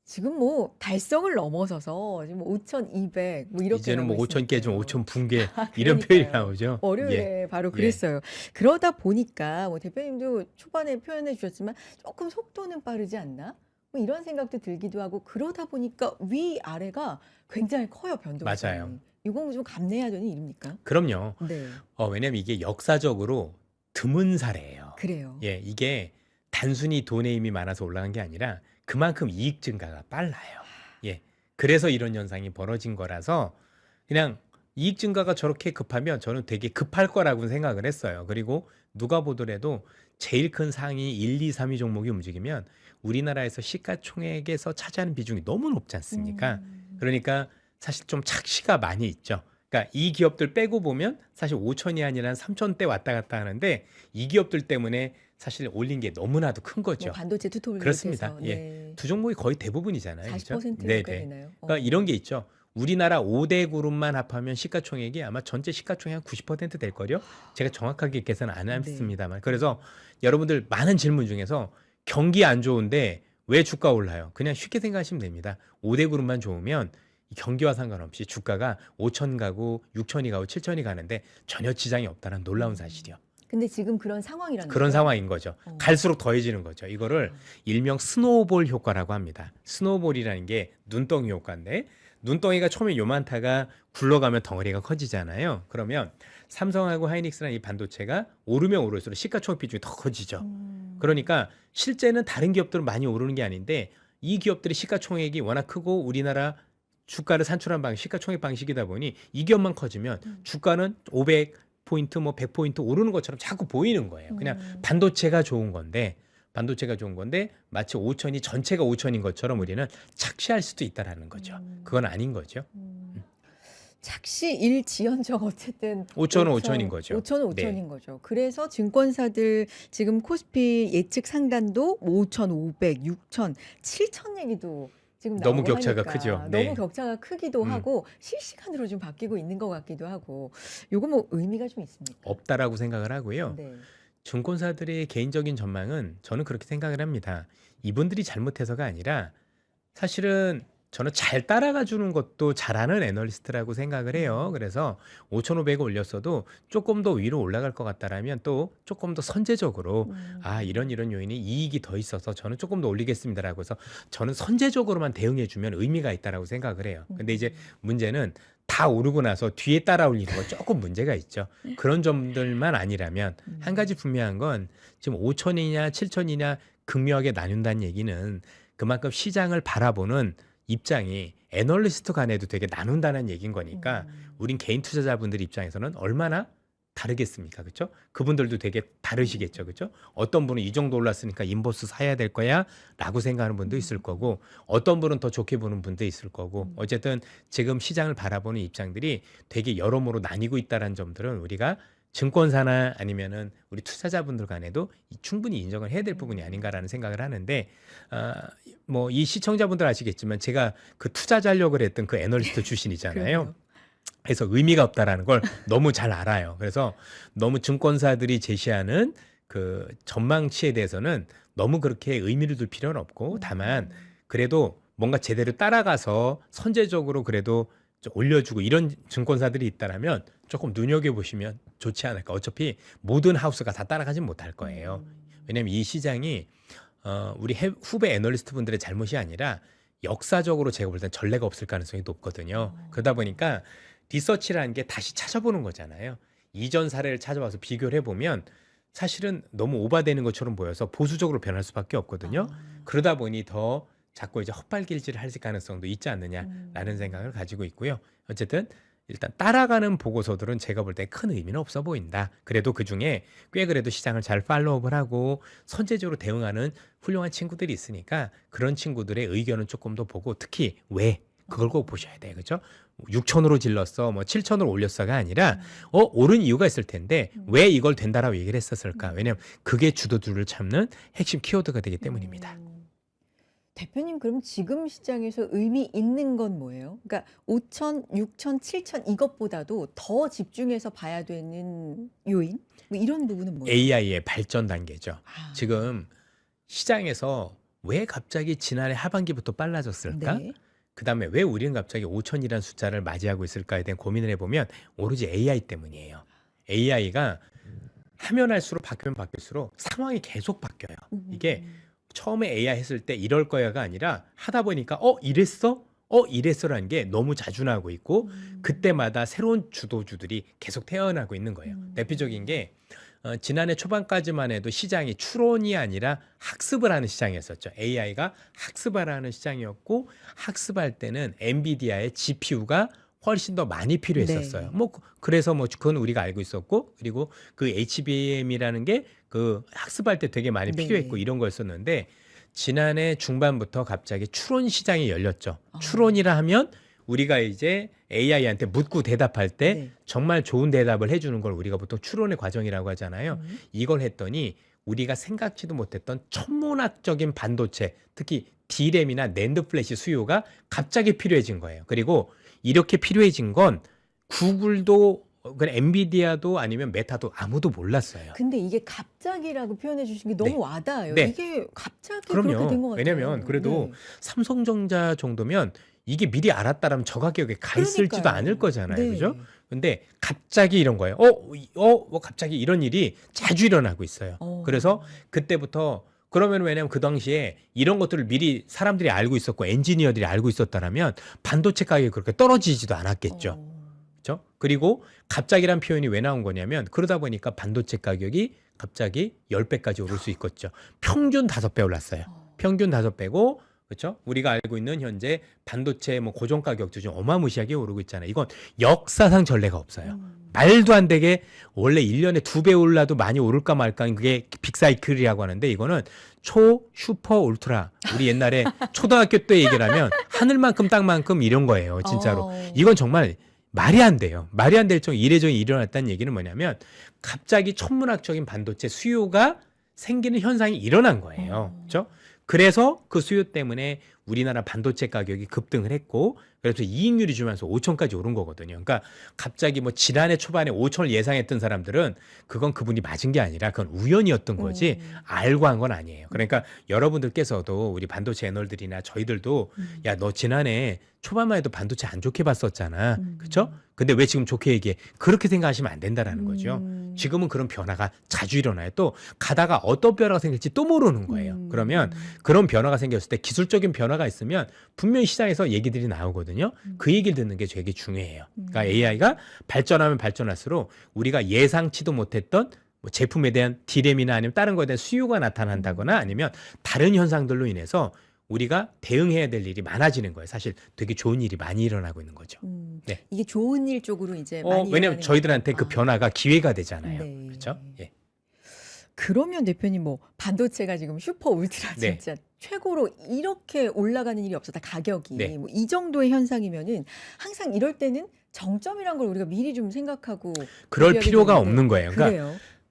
지금 뭐 달성을 넘어서서 지금 5,200 뭐 이렇게 이제는 가고 뭐 5천 개 중 있으니까요. 5천 붕괴 이런 표현이 그러니까요. 나오죠. 예. 월요일에 바로 예. 그랬어요. 그러다 보니까 뭐 대표님도 초반에 표현해 주셨지만 조금 속도는 빠르지 않나? 뭐 이런 생각도 들기도 하고 그러다 보니까 위아래가 굉장히 커요, 맞아요. 변동성이. 이건 좀 감내해야 되는 일입니까? 그럼요. 네. 왜냐면 이게 역사적으로 드문 사례예요. 그래요. 예, 이게 단순히 돈의 힘이 많아서 올라간 게 아니라 그만큼 이익 증가가 빨라요. 예. 그래서 이런 현상이 벌어진 거라서 그냥 이익 증가가 저렇게 급하면 저는 되게 급할 거라고 생각을 했어요. 그리고 누가 보더라도 제일 큰 상위 1, 2, 3위 종목이 움직이면 우리나라에서 시가총액에서 차지하는 비중이 너무 높지 않습니까? 음. 그러니까 사실 좀 착시가 많이 있죠. 그러니까 이 기업들 빼고 보면 사실 5천이 아니라 3천대 왔다 갔다 하는데 이 기업들 때문에 사실 올린 게 너무나도 큰 뭐 거죠. 반도체 투톱을 그렇습니다. 비롯해서 예. 네. 두 종목이 거의 대부분이잖아요. 그렇죠? 40%가 네네. 되나요? 그러니까 이런 게 있죠. 우리나라 5대 그룹만 합하면 시가총액이 아마 전체 시가총액 한 90%될 거요. 제가 정확하게 계산 안 네. 했습니다만. 그래서 여러분들 많은 질문 중에서 경기 안 좋은데 왜 주가 올라요? 그냥 쉽게 생각하시면 됩니다. 5대 그룹만 좋으면 이 경기와 상관없이 주가가 5천 가고 6천이 가고 7천이 가는데 전혀 지장이 없다는 놀라운 사실이요. 근데 지금 그런 상황이라는 그런 거죠? 상황인 거죠. 어. 갈수록 더해지는 거죠. 이거를 일명 스노우볼 효과라고 합니다. 스노우볼이라는 게 눈덩이 효과인데 눈덩이가 처음에 요만타가 굴러가면 덩어리가 커지잖아요. 그러면 삼성하고 하이닉스라는 이 반도체가 오르면 오를수록 시가총액 비중이 더 커지죠. 그러니까 실제는 다른 기업들은 많이 오르는 게 아닌데 이 기업들의 시가총액이 워낙 크고 우리나라 주가를 산출한 방식, 시가총액 방식이다 보니 이 기업만 커지면 주가는 500포인트, 뭐 100포인트 오르는 것처럼 자꾸 보이는 거예요. 그냥 반도체가 좋은 건데 마치 5천이 전체가 5천인 것처럼 우리는 착시할 수도 있다라는 거죠. 그건 아닌 거죠. 착시 일지연적 어쨌든 5천은 5천인 거죠. 5천은 네. 5천인 거죠. 그래서 증권사들 지금 코스피 예측 상단도 5,500, 6천, 7천 얘기도 지금 너무 나오고 격차가 하니까 크죠. 네. 너무 격차가 크기도 하고 실시간으로 좀 바뀌고 있는 것 같기도 하고 요거 뭐 의미가 좀 있습니까? 없다라고 생각을 하고요. 네. 증권사들의 개인적인 전망은 저는 그렇게 생각을 합니다. 이분들이 잘못해서가 아니라 사실은 저는 잘 따라가 주는 것도 잘하는 애널리스트라고 생각을 해요. 그래서 5,500을 올렸어도 조금 더 위로 올라갈 것 같다라면 또 조금 더 선제적으로 이런 요인이 이익이 더 있어서 저는 조금 더 올리겠습니다라고 해서 저는 선제적으로만 대응해 주면 의미가 있다라고 생각을 해요. 근데 이제 문제는 다 오르고 나서 뒤에 따라 올리는 건 조금 문제가 있죠. 그런 점들만 아니라면 한 가지 분명한 건 지금 5천이냐 7천이냐 극명하게 나뉜다는 얘기는 그만큼 시장을 바라보는 입장이 애널리스트 간에도 되게 나눈다는 얘기인 거니까 우린 개인 투자자분들 입장에서는 얼마나 다르겠습니까? 그렇죠? 그분들도 되게 다르시겠죠. 그렇죠? 어떤 분은 이 정도 올랐으니까 인버스 사야 될 거야 라고 생각하는 분도 있을 거고 어떤 분은 더 좋게 보는 분도 있을 거고 어쨌든 지금 시장을 바라보는 입장들이 되게 여러모로 나뉘고 있다는 점들은 우리가 증권사나 아니면은 우리 투자자분들 간에도 충분히 인정을 해야 될 부분이 아닌가라는 생각을 하는데 뭐 이 시청자분들 아시겠지만 제가 그 투자 전략을 했던 그 애널리스트 출신이잖아요. 그럼요. 그래서 의미가 없다라는 걸 너무 잘 알아요. 그래서 너무 증권사들이 제시하는 그 전망치에 대해서는 너무 그렇게 의미를 둘 필요는 없고 다만 그래도 뭔가 제대로 따라가서 선제적으로 그래도 좀 올려주고 이런 증권사들이 있다라면 조금 눈여겨보시면 좋지 않을까. 어차피 모든 하우스가 다 따라가진 못할 거예요. 왜냐하면 이 시장이 우리 후배 애널리스트 분들의 잘못이 아니라 역사적으로 제가 볼 땐 전례가 없을 가능성이 높거든요. 그러다 보니까 리서치라는 게 다시 찾아보는 거잖아요. 이전 사례를 찾아와서 비교를 해보면 사실은 너무 오바되는 것처럼 보여서 보수적으로 변할 수밖에 없거든요. 그러다 보니 더 자꾸 이제 헛발길질을 할 가능성도 있지 않느냐라는 생각을 가지고 있고요. 어쨌든 일단 따라가는 보고서들은 제가 볼 때 큰 의미는 없어 보인다. 그래도 그중에 꽤 그래도 시장을 잘 팔로우업을 하고 선제적으로 대응하는 훌륭한 친구들이 있으니까 그런 친구들의 의견은 조금 더 보고 특히 왜 그걸 꼭 보셔야 돼요. 그렇죠? 6천으로 질렀어, 뭐 7천으로 올렸어가 아니라 오른 이유가 있을 텐데 왜 이걸 된다라고 얘기를 했었을까? 왜냐하면 그게 주도주를 잡는 핵심 키워드가 되기 때문입니다. 대표님 그럼 지금 시장에서 의미 있는 건 뭐예요? 그러니까 5천, 6천, 7천 이것보다도 더 집중해서 봐야 되는 요인? 뭐 이런 부분은 뭐예요? AI의 발전 단계죠. 아. 지금 시장에서 왜 갑자기 지난해 하반기부터 빨라졌을까? 네. 그다음에 왜 우리는 갑자기 5천이라는 숫자를 맞이하고 있을까에 대한 고민을 해보면 오로지 AI 때문이에요. AI가 하면 할수록 바뀌면 바뀔수록 상황이 계속 바뀌어요. 이게 처음에 AI 했을 때 이럴 거야가 아니라 하다 보니까 이랬어? 이랬어라는 게 너무 자주 나오고 있고 그때마다 새로운 주도주들이 계속 태어나고 있는 거예요. 대표적인 게 지난해 초반까지만 해도 시장이 추론이 아니라 학습을 하는 시장이었었죠. AI가 학습을 하는 시장이었고 학습할 때는 엔비디아의 GPU가 훨씬 더 많이 필요했었어요. 네. 그래서 그건 우리가 알고 있었고 그리고 그 HBM이라는 게 그 학습할 때 되게 많이 필요했고 네. 이런 거였었는데 지난해 중반부터 갑자기 추론 시장이 열렸죠. 아. 추론이라 하면 우리가 이제 AI한테 묻고 대답할 때 네. 정말 좋은 대답을 해주는 걸 우리가 보통 추론의 과정이라고 하잖아요. 이걸 했더니 우리가 생각지도 못했던 천문학적인 반도체, 특히 D램이나 낸드 플래시 수요가 갑자기 필요해진 거예요. 그리고 이렇게 필요해진 건 구글도 엔비디아도 아니면 메타도 아무도 몰랐어요. 근데 이게 갑자기라고 표현해 주신 게 너무 네. 와닿아요. 네. 이게 갑자기 그렇게 된 것 그럼요. 같아요. 왜냐면 그래도 네. 삼성전자 정도면 이게 미리 알았다라면 저 가격에 가 있을지도 그러니까요. 않을 거잖아요. 네. 그죠? 근데 갑자기 이런 거예요. 갑자기 이런 일이 자주 일어나고 있어요. 그래서 그때부터 그러면 왜냐면 그 당시에 이런 것들을 미리 사람들이 알고 있었고 엔지니어들이 알고 있었다라면 반도체 가격이 그렇게 떨어지지도 않았겠죠. 그렇죠? 그리고 갑자기란 표현이 왜 나온 거냐면 그러다 보니까 반도체 가격이 갑자기 10배까지 오를 수 있겠죠. 평균 5배 올랐어요. 평균 5배고 그렇죠? 우리가 알고 있는 현재 반도체 고정 가격도 좀 어마무시하게 오르고 있잖아요. 이건 역사상 전례가 없어요. 말도 안 되게 원래 1년에 2배 올라도 많이 오를까 말까 그게 빅사이클이라고 하는데 이거는 슈퍼, 울트라. 우리 옛날에 초등학교 때 얘기를 하면 하늘만큼 땅만큼 이런 거예요. 진짜로. 이건 정말 말이 안 돼요. 말이 안 될 정도 이례적이 일어났다는 얘기는 뭐냐면 갑자기 천문학적인 반도체 수요가 생기는 현상이 일어난 거예요. 그렇죠? 그래서 그 수요 때문에 우리나라 반도체 가격이 급등을 했고 그래서 이익률이 주면서 5천까지 오른 거거든요. 그러니까 갑자기 지난해 초반에 5천을 예상했던 사람들은 그건 그분이 맞은 게 아니라 그건 우연이었던 거지 알고 한 건 아니에요. 그러니까 여러분들께서도 우리 반도체 애널들이나 저희들도 야, 너 지난해 초반만 해도 반도체 안 좋게 봤었잖아. 그렇죠? 근데 왜 지금 좋게 얘기해? 그렇게 생각하시면 안 된다라는 거죠. 지금은 그런 변화가 자주 일어나요. 또 가다가 어떤 변화가 생길지 또 모르는 거예요. 그러면 그런 변화가 생겼을 때 기술적인 변화가 있으면 분명히 시장에서 얘기들이 나오거든요. 그 얘기를 듣는 게 되게 중요해요. 그러니까 AI가 발전하면 발전할수록 우리가 예상치도 못했던 제품에 대한 D램이나 아니면 다른 거에 대한 수요가 나타난다거나 아니면 다른 현상들로 인해서 우리가 대응해야 될 일이 많아지는 거예요. 사실 되게 좋은 일이 많이 일어나고 있는 거죠. 네. 이게 좋은 일 쪽으로 이제 많이 왜냐면 일어나는 저희들한테 그 거죠. 변화가 기회가 되잖아요. 네. 그렇죠? 예. 그러면 대표님 반도체가 지금 슈퍼 울트라 네. 진짜 최고로 이렇게 올라가는 일이 없었다. 가격이 네. 이 정도의 현상이면은 항상 이럴 때는 정점이란 걸 우리가 미리 좀 생각하고 그럴 대비하게 필요가 되는데 없는 거예요. 그러니까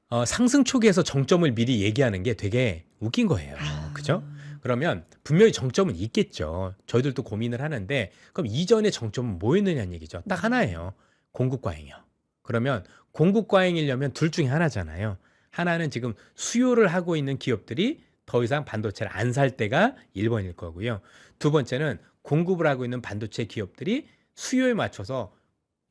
그래요. 상승 초기에서 정점을 미리 얘기하는 게 되게 웃긴 거예요. 그죠? 그러면 분명히 정점은 있겠죠. 저희들도 고민을 하는데 그럼 이전의 정점은 뭐였느냐는 얘기죠. 딱 하나예요. 공급 과잉이요. 그러면 공급 과잉이려면 둘 중에 하나잖아요. 하나는 지금 수요를 하고 있는 기업들이 더 이상 반도체를 안 살 때가 1번일 거고요. 두 번째는 공급을 하고 있는 반도체 기업들이 수요에 맞춰서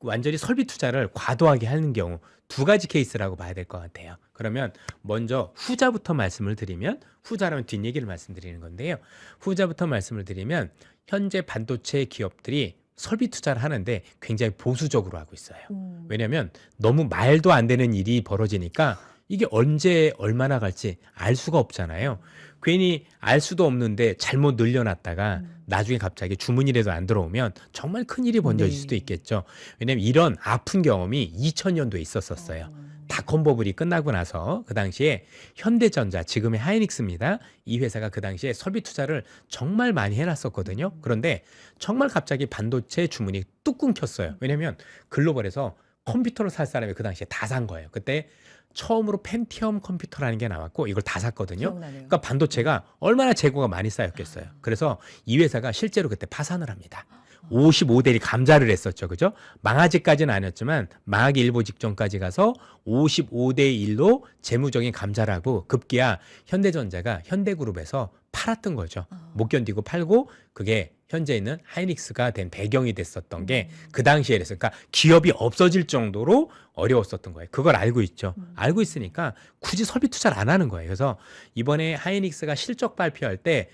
완전히 설비 투자를 과도하게 하는 경우 두 가지 케이스라고 봐야 될 것 같아요. 그러면 먼저 후자부터 말씀을 드리면 후자라면 뒷얘기를 말씀드리는 건데요. 후자부터 말씀을 드리면 현재 반도체 기업들이 설비 투자를 하는데 굉장히 보수적으로 하고 있어요. 왜냐하면 너무 말도 안 되는 일이 벌어지니까 이게 언제 얼마나 갈지 알 수가 없잖아요. 괜히 알 수도 없는데 잘못 늘려놨다가 나중에 갑자기 주문이라도 안 들어오면 정말 큰일이 번져질 수도 있겠죠. 왜냐하면 이런 아픈 경험이 2000년도에 있었어요. 닷컴 버블이 끝나고 나서 그 당시에 현대전자, 지금의 하이닉스입니다. 이 회사가 그 당시에 설비 투자를 정말 많이 해놨었거든요. 그런데 정말 갑자기 반도체 주문이 뚝 끊겼어요. 왜냐하면 글로벌에서 컴퓨터를 살 사람이 그 당시에 다 산 거예요. 그때 처음으로 펜티엄 컴퓨터라는 게 나왔고 이걸 다 샀거든요. 기억나네요. 그러니까 반도체가 얼마나 재고가 많이 쌓였겠어요. 그래서 이 회사가 실제로 그때 파산을 합니다. 55대 1 감자를 했었죠. 그죠? 망하지까지는 아니었지만 망하기 일보 직전까지 가서 55대 1로 재무적인 감자라고 급기야 현대전자가 현대그룹에서 팔았던 거죠. 못 견디고 팔고 그게 현재 있는 하이닉스가 된 배경이 됐었던 게 그 당시에 그랬어요. 그러니까 기업이 없어질 정도로 어려웠었던 거예요. 그걸 알고 있죠. 알고 있으니까 굳이 설비 투자를 안 하는 거예요. 그래서 이번에 하이닉스가 실적 발표할 때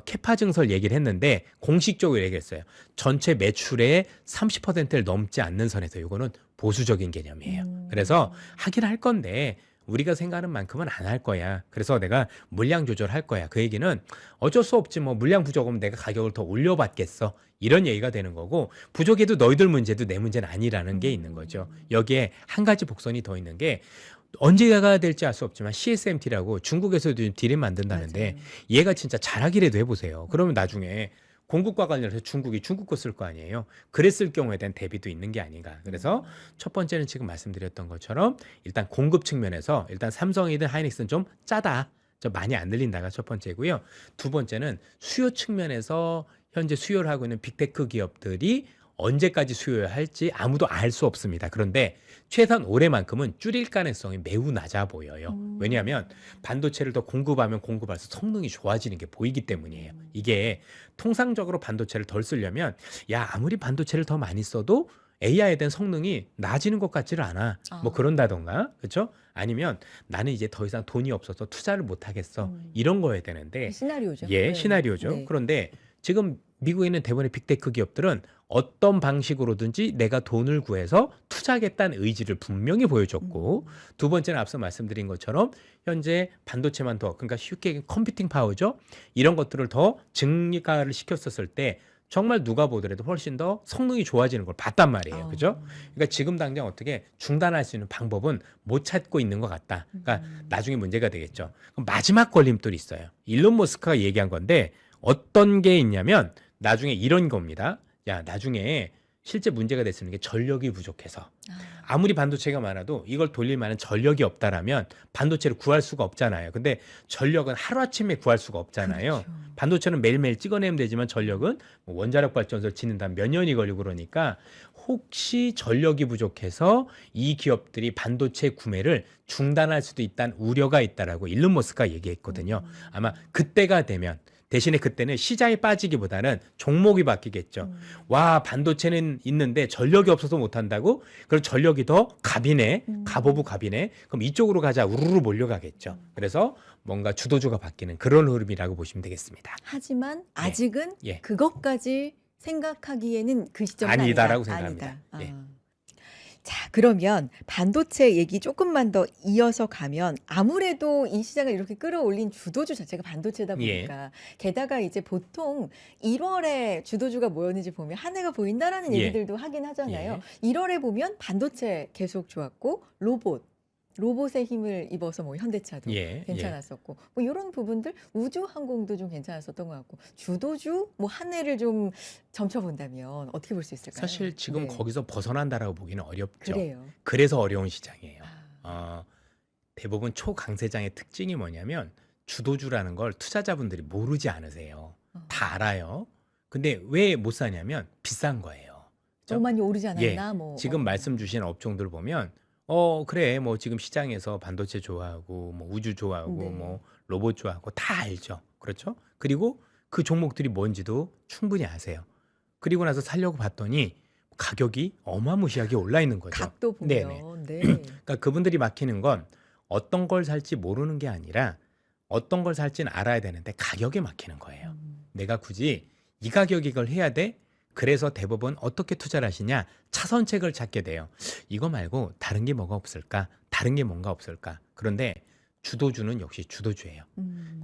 캐파 증설 얘기를 했는데 공식적으로 얘기했어요. 전체 매출의 30%를 넘지 않는 선에서 이거는 보수적인 개념이에요. 그래서 하긴 할 건데 우리가 생각하는 만큼은 안 할 거야. 그래서 내가 물량 조절할 거야. 그 얘기는 어쩔 수 없지 뭐 물량 부족하면 내가 가격을 더 올려받겠어. 이런 얘기가 되는 거고 부족해도 너희들 문제도 내 문제는 아니라는 게 있는 거죠. 여기에 한 가지 복선이 더 있는 게 언제가 될지 알 수 없지만 CSMT라고 중국에서도 딜을 만든다는데 맞아요. 얘가 진짜 잘하기라도 해보세요. 그러면 나중에 공급과 관련해서 중국이 중국 거 쓸 거 아니에요. 그랬을 경우에 대한 대비도 있는 게 아닌가. 그래서 첫 번째는 지금 말씀드렸던 것처럼 일단 공급 측면에서 일단 삼성이든 하이닉스는 좀 짜다. 좀 많이 안 들린다가 첫 번째고요. 두 번째는 수요 측면에서 현재 수요를 하고 있는 빅테크 기업들이 언제까지 수요를 할지 아무도 알 수 없습니다. 그런데 최소한 올해만큼은 줄일 가능성이 매우 낮아 보여요. 왜냐하면 반도체를 더 공급하면 공급할수록 성능이 좋아지는 게 보이기 때문이에요. 이게 통상적으로 반도체를 덜 쓰려면 야 아무리 반도체를 더 많이 써도 AI에 대한 성능이 낮아지는 것 같지를 않아. 뭐 그런다던가 그렇죠? 아니면 나는 이제 더 이상 돈이 없어서 투자를 못 하겠어. 이런 거여야 되는데 시나리오죠. 예, 네. 시나리오죠. 네. 그런데 지금 미국에 있는 대부분의 빅테크 기업들은 어떤 방식으로든지 내가 돈을 구해서 투자하겠다는 의지를 분명히 보여줬고 두 번째는 앞서 말씀드린 것처럼 현재 반도체만 더 그러니까 쉽게 얘기하면 컴퓨팅 파워죠. 이런 것들을 더 증가를 시켰었을 때 정말 누가 보더라도 훨씬 더 성능이 좋아지는 걸 봤단 말이에요. 그죠? 그러니까 지금 당장 어떻게 중단할 수 있는 방법은 못 찾고 있는 것 같다. 그러니까 나중에 문제가 되겠죠. 그럼 마지막 걸림돌이 있어요. 일론 머스크가 얘기한 건데 어떤 게 있냐면 나중에 이런 겁니다. 야, 나중에 실제 문제가 될 수 있는 게 전력이 부족해서 아무리 반도체가 많아도 이걸 돌릴 만한 전력이 없다라면 반도체를 구할 수가 없잖아요. 근데 전력은 하루아침에 구할 수가 없잖아요. 그렇죠. 반도체는 매일매일 찍어내면 되지만 전력은 뭐 원자력 발전소를 짓는다 몇 년이 걸리고 그러니까 혹시 전력이 부족해서 이 기업들이 반도체 구매를 중단할 수도 있다는 우려가 있다라고 일론 머스크가 얘기했거든요. 아마 그때가 되면 대신에 그때는 시장이 빠지기보다는 종목이 바뀌겠죠. 와 반도체는 있는데 전력이 없어서 못한다고? 그럼 전력이 더 갑이네. 갑오브 갑이네. 그럼 이쪽으로 가자. 우르르 몰려가겠죠. 그래서 뭔가 주도주가 바뀌는 그런 흐름이라고 보시면 되겠습니다. 하지만 아직은 예. 그것까지 생각하기에는 그 시점은 아니다라고 아니다. 생각합니다. 네. 자, 그러면 반도체 얘기 조금만 더 이어서 가면 아무래도 이 시장을 이렇게 끌어올린 주도주 자체가 반도체다 보니까 게다가 이제 보통 1월에 주도주가 뭐였는지 보면 한 해가 보인다라는 예. 얘기들도 하긴 하잖아요. 1월에 보면 반도체 계속 좋았고 로봇의 힘을 입어서 뭐 현대차도 괜찮았었고 뭐 이런 부분들 우주항공도 좀 괜찮았었던 것 같고 주도주 뭐 한 해를 좀 점쳐본다면 어떻게 볼 수 있을까요? 사실 지금 거기서 벗어난다라고 보기는 어렵죠. 그래요. 그래서 어려운 시장이에요. 대부분 초강세장의 특징이 뭐냐면 주도주라는 걸 투자자분들이 모르지 않으세요. 다 알아요. 근데 왜 못 사냐면 비싼 거예요. 너무 많이 오르지 않았나? 뭐 지금 말씀 주신 업종들 보면 그래 뭐 지금 시장에서 반도체 좋아하고 뭐 우주 좋아하고 뭐 로봇 좋아하고 다 알죠. 그렇죠? 그리고 그 종목들이 뭔지도 충분히 아세요. 그리고 나서 살려고 봤더니 가격이 어마무시하게 올라 있는 거죠. 각도 보면 그러니까 그분들이 막히는 건 어떤 걸 살지 모르는 게 아니라 어떤 걸 살지는 알아야 되는데 가격에 막히는 거예요. 내가 굳이 이 가격에 이걸 해야 돼? 그래서 대부분 어떻게 투자를 하시냐? 차선책을 찾게 돼요. 이거 말고 다른 게 뭐가 없을까? 다른 게 뭔가 없을까? 그런데 주도주는 역시 주도주예요.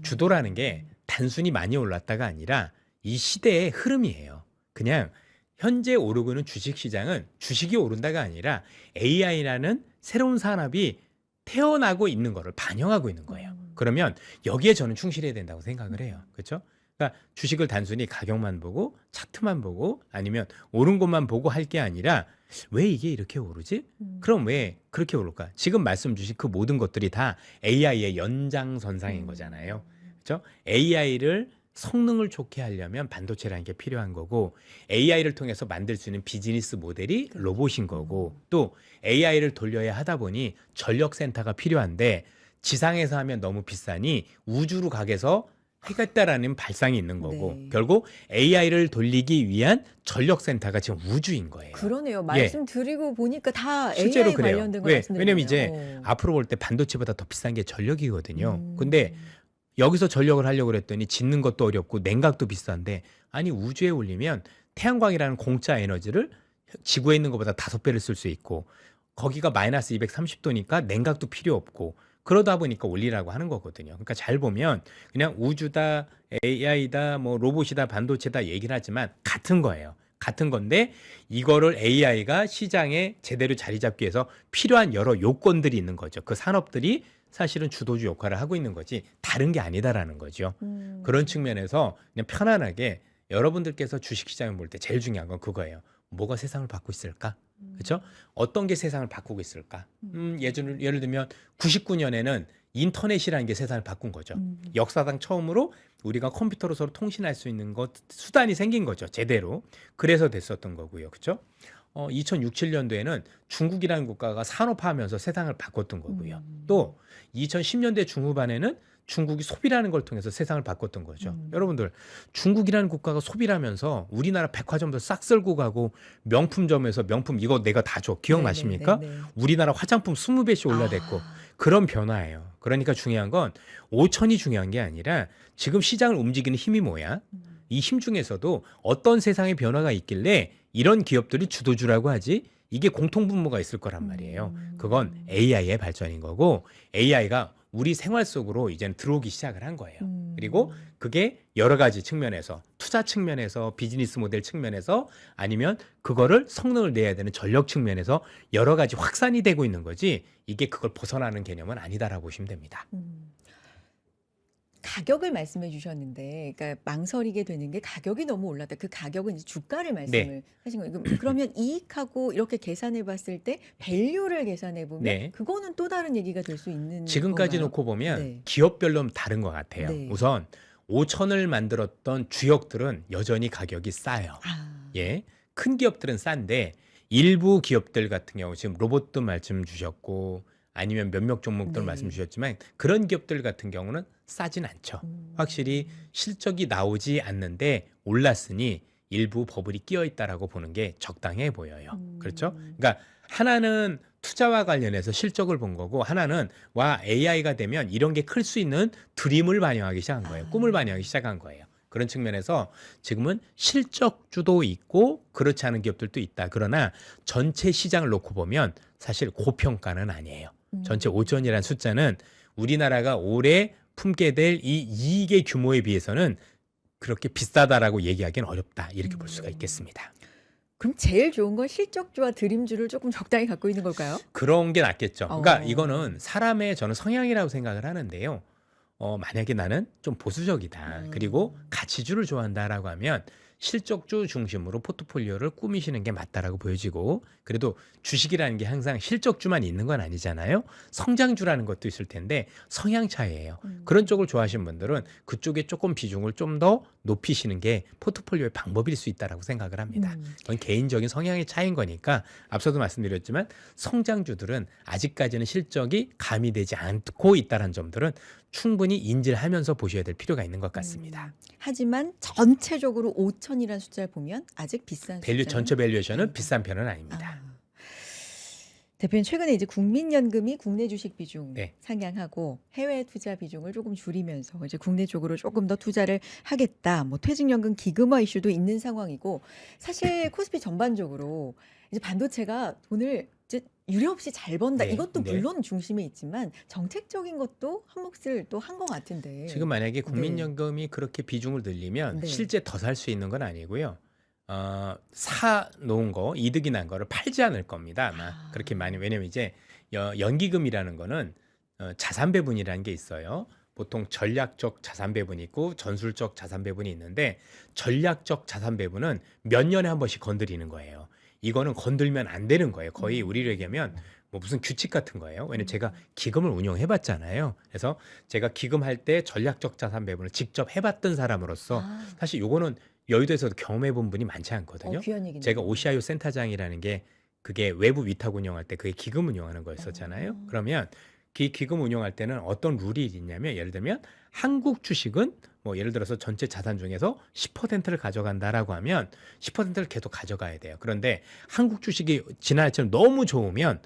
주도라는 게 단순히 많이 올랐다가 아니라 이 시대의 흐름이에요. 그냥 현재 오르고 있는 주식시장은 주식이 오른다가 아니라 AI라는 새로운 산업이 태어나고 있는 거를 반영하고 있는 거예요. 그러면 여기에 저는 충실해야 된다고 생각을 해요. 그렇죠? 그러니까 주식을 단순히 가격만 보고 차트만 보고 아니면 오른 것만 보고 할 게 아니라 왜 이게 이렇게 오르지? 그럼 왜 그렇게 오를까? 지금 말씀 주신 그 모든 것들이 다 AI의 연장선상인 거잖아요. 그렇죠? AI를 성능을 좋게 하려면 반도체라는 게 필요한 거고 AI를 통해서 만들 수 있는 비즈니스 모델이 그렇죠. 로봇인 거고 또 AI를 돌려야 하다 보니 전력 센터가 필요한데 지상에서 하면 너무 비싸니 우주로 가게서 하겠다라는 발상이 있는 거고 네. 결국 AI를 돌리기 위한 전력 센터가 지금 우주인 거예요. 그러네요. 예. 말씀드리고 보니까 다 실제로 AI 그래요. 관련된 거 왜? 말씀드리네요. 왜냐면 이제 앞으로 볼 때 반도체보다 더 비싼 게 전력이거든요. 음. 근데 여기서 전력을 하려고 그랬더니 짓는 것도 어렵고 냉각도 비싼데 아니 우주에 올리면 태양광이라는 공짜 에너지를 지구에 있는 것보다 5배를 쓸 수 있고 거기가 마이너스 230도니까 냉각도 필요 없고 그러다 보니까 올리라고 하는 거거든요. 그러니까 잘 보면 그냥 우주다, AI다, 뭐 로봇이다, 반도체다 얘기를 하지만 같은 거예요. 같은 건데 이거를 AI가 시장에 제대로 자리 잡기 위해서 필요한 여러 요건들이 있는 거죠. 그 산업들이 사실은 주도주 역할을 하고 있는 거지 다른 게 아니다라는 거죠. 그런 측면에서 그냥 편안하게 여러분들께서 주식시장을 볼 때 제일 중요한 건 그거예요. 뭐가 세상을 바꾸고 있을까? 그렇죠? 어떤 게 세상을 바꾸고 있을까? 예를 들면 99년에는 인터넷이라는 게 세상을 바꾼 거죠. 역사상 처음으로 우리가 컴퓨터로 서로 통신할 수 있는 것 수단이 생긴 거죠. 제대로. 그래서 됐었던 거고요. 그렇죠? 2006, 7년도에는 중국이라는 국가가 산업화하면서 세상을 바꿨던 거고요. 또 2010년대 중후반에는 중국이 소비라는 걸 통해서 세상을 바꿨던 거죠. 여러분들 중국이라는 국가가 소비를 하면서 우리나라 백화점도 싹 쓸고 가고 명품점에서 명품 이거 내가 다 줘. 기억나십니까? 네네네네. 우리나라 화장품 20배씩 올라댔고 그런 변화예요. 그러니까 중요한 건 5천이 중요한 게 아니라 지금 시장을 움직이는 힘이 뭐야? 이 힘 중에서도 어떤 세상의 변화가 있길래 이런 기업들이 주도주라고 하지? 이게 공통분모가 있을 거란 말이에요. 그건 AI의 발전인 거고 AI가 우리 생활 속으로 이제는 들어오기 시작을 한 거예요. 그리고 그게 여러 가지 측면에서 투자 측면에서 비즈니스 모델 측면에서 아니면 그거를 성능을 내야 되는 전력 측면에서 여러 가지 확산이 되고 있는 거지 이게 그걸 벗어나는 개념은 아니다라고 보시면 됩니다. 가격을 말씀해 주셨는데 그러니까 망설이게 되는 게 가격이 너무 올랐다. 그 가격은 이제 주가를 말씀을 하신 거예요. 그러면 이익하고 이렇게 계산해 봤을 때 밸류를 계산해 보면 네. 그거는 또 다른 얘기가 될 수 있는 지금까지 건가요? 놓고 보면 네. 기업별로 다른 것 같아요. 네. 우선 5천을 만들었던 주역들은 여전히 가격이 싸요. 예, 큰 기업들은 싼데 일부 기업들 같은 경우 지금 로봇도 말씀 주셨고 아니면 몇몇 종목들 네. 말씀 주셨지만 그런 기업들 같은 경우는 싸진 않죠. 확실히 실적이 나오지 않는데 올랐으니 일부 버블이 끼어 있다라고 보는 게 적당해 보여요. 그렇죠? 그러니까 하나는 투자와 관련해서 실적을 본 거고 하나는 와 AI가 되면 이런 게 클 수 있는 드림을 반영하기 시작한 거예요. 꿈을 반영하기 시작한 거예요. 그런 측면에서 지금은 실적주도 있고 그렇지 않은 기업들도 있다. 그러나 전체 시장을 놓고 보면 사실 고평가는 아니에요. 전체 5천이라는 숫자는 우리나라가 올해 품게 될 이 이익의 규모에 비해서는 그렇게 비싸다라고 얘기하기는 어렵다. 이렇게 볼 수가 있겠습니다. 그럼 제일 좋은 건 실적주와 드림주를 조금 적당히 갖고 있는 걸까요? 그런 게 낫겠죠. 그러니까 어. 이거는 사람의 저는 성향이라고 생각을 하는데요. 만약에 나는 좀 보수적이다. 그리고 가치주를 좋아한다라고 하면 실적주 중심으로 포트폴리오를 꾸미시는 게 맞다라고 보여지고 그래도 주식이라는 게 항상 실적주만 있는 건 아니잖아요. 성장주라는 것도 있을 텐데 성향 차이예요. 그런 쪽을 좋아하시는 분들은 그쪽에 조금 비중을 좀 더 높이시는 게 포트폴리오의 방법일 수 있다라고 생각을 합니다. 그건 개인적인 성향의 차이인 거니까 앞서도 말씀드렸지만 성장주들은 아직까지는 실적이 가미되지 않고 있다는 점들은 충분히 인지를 하면서 보셔야 될 필요가 있는 것 같습니다. 하지만 전체적으로 5천이라는 숫자를 보면 아직 비싼 밸류 숫자는 전체 밸류에이션은 아니다. 비싼 편은 아닙니다. 대표님 최근에 이제 국민연금이 국내 주식 비중 네. 상향하고 해외 투자 비중을 조금 줄이면서 이제 국내 쪽으로 조금 더 투자를 하겠다. 뭐 퇴직연금 기금화 이슈도 있는 상황이고 사실 코스피 전반적으로 이제 반도체가 돈을 이제 유례 없이 잘 번다. 네, 이것도 네. 물론 중심에 있지만 정책적인 것도 한 몫을 또 한 것 같은데. 지금 만약에 국민연금이 그렇게 비중을 늘리면 네. 실제 더 살 수 있는 건 아니고요. 사 놓은 거 이득이 난 거를 팔지 않을 겁니다. 아마 그렇게 많이 왜냐면 이제 연기금이라는 거는 자산 배분이라는 게 있어요. 보통 전략적 자산 배분이 있고 전술적 자산 배분이 있는데 전략적 자산 배분은 몇 년에 한 번씩 건드리는 거예요. 이거는 건들면 안 되는 거예요. 거의 우리로 얘기하면 뭐 무슨 규칙 같은 거예요. 왜냐면 제가 음. 기금을 운영해 봤잖아요. 그래서 제가 기금할 때 전략적 자산 배분을 직접 해봤던 사람으로서 아. 사실 요거는 여의도에서도 경험해 본 분이 많지 않거든요. 귀한 얘기네요. 제가 OCIO 센터장이라는 게 그게 외부 위탁 운영할 때 그게 기금 운영하는 거였었잖아요. 어. 그러면 그 기금 운영할 때는 어떤 룰이 있냐면 예를 들면 한국 주식은 뭐 예를 들어서 전체 자산 중에서 10%를 가져간다라고 하면 10%를 계속 가져가야 돼요. 그런데 한국 주식이 지난해처럼 너무 좋으면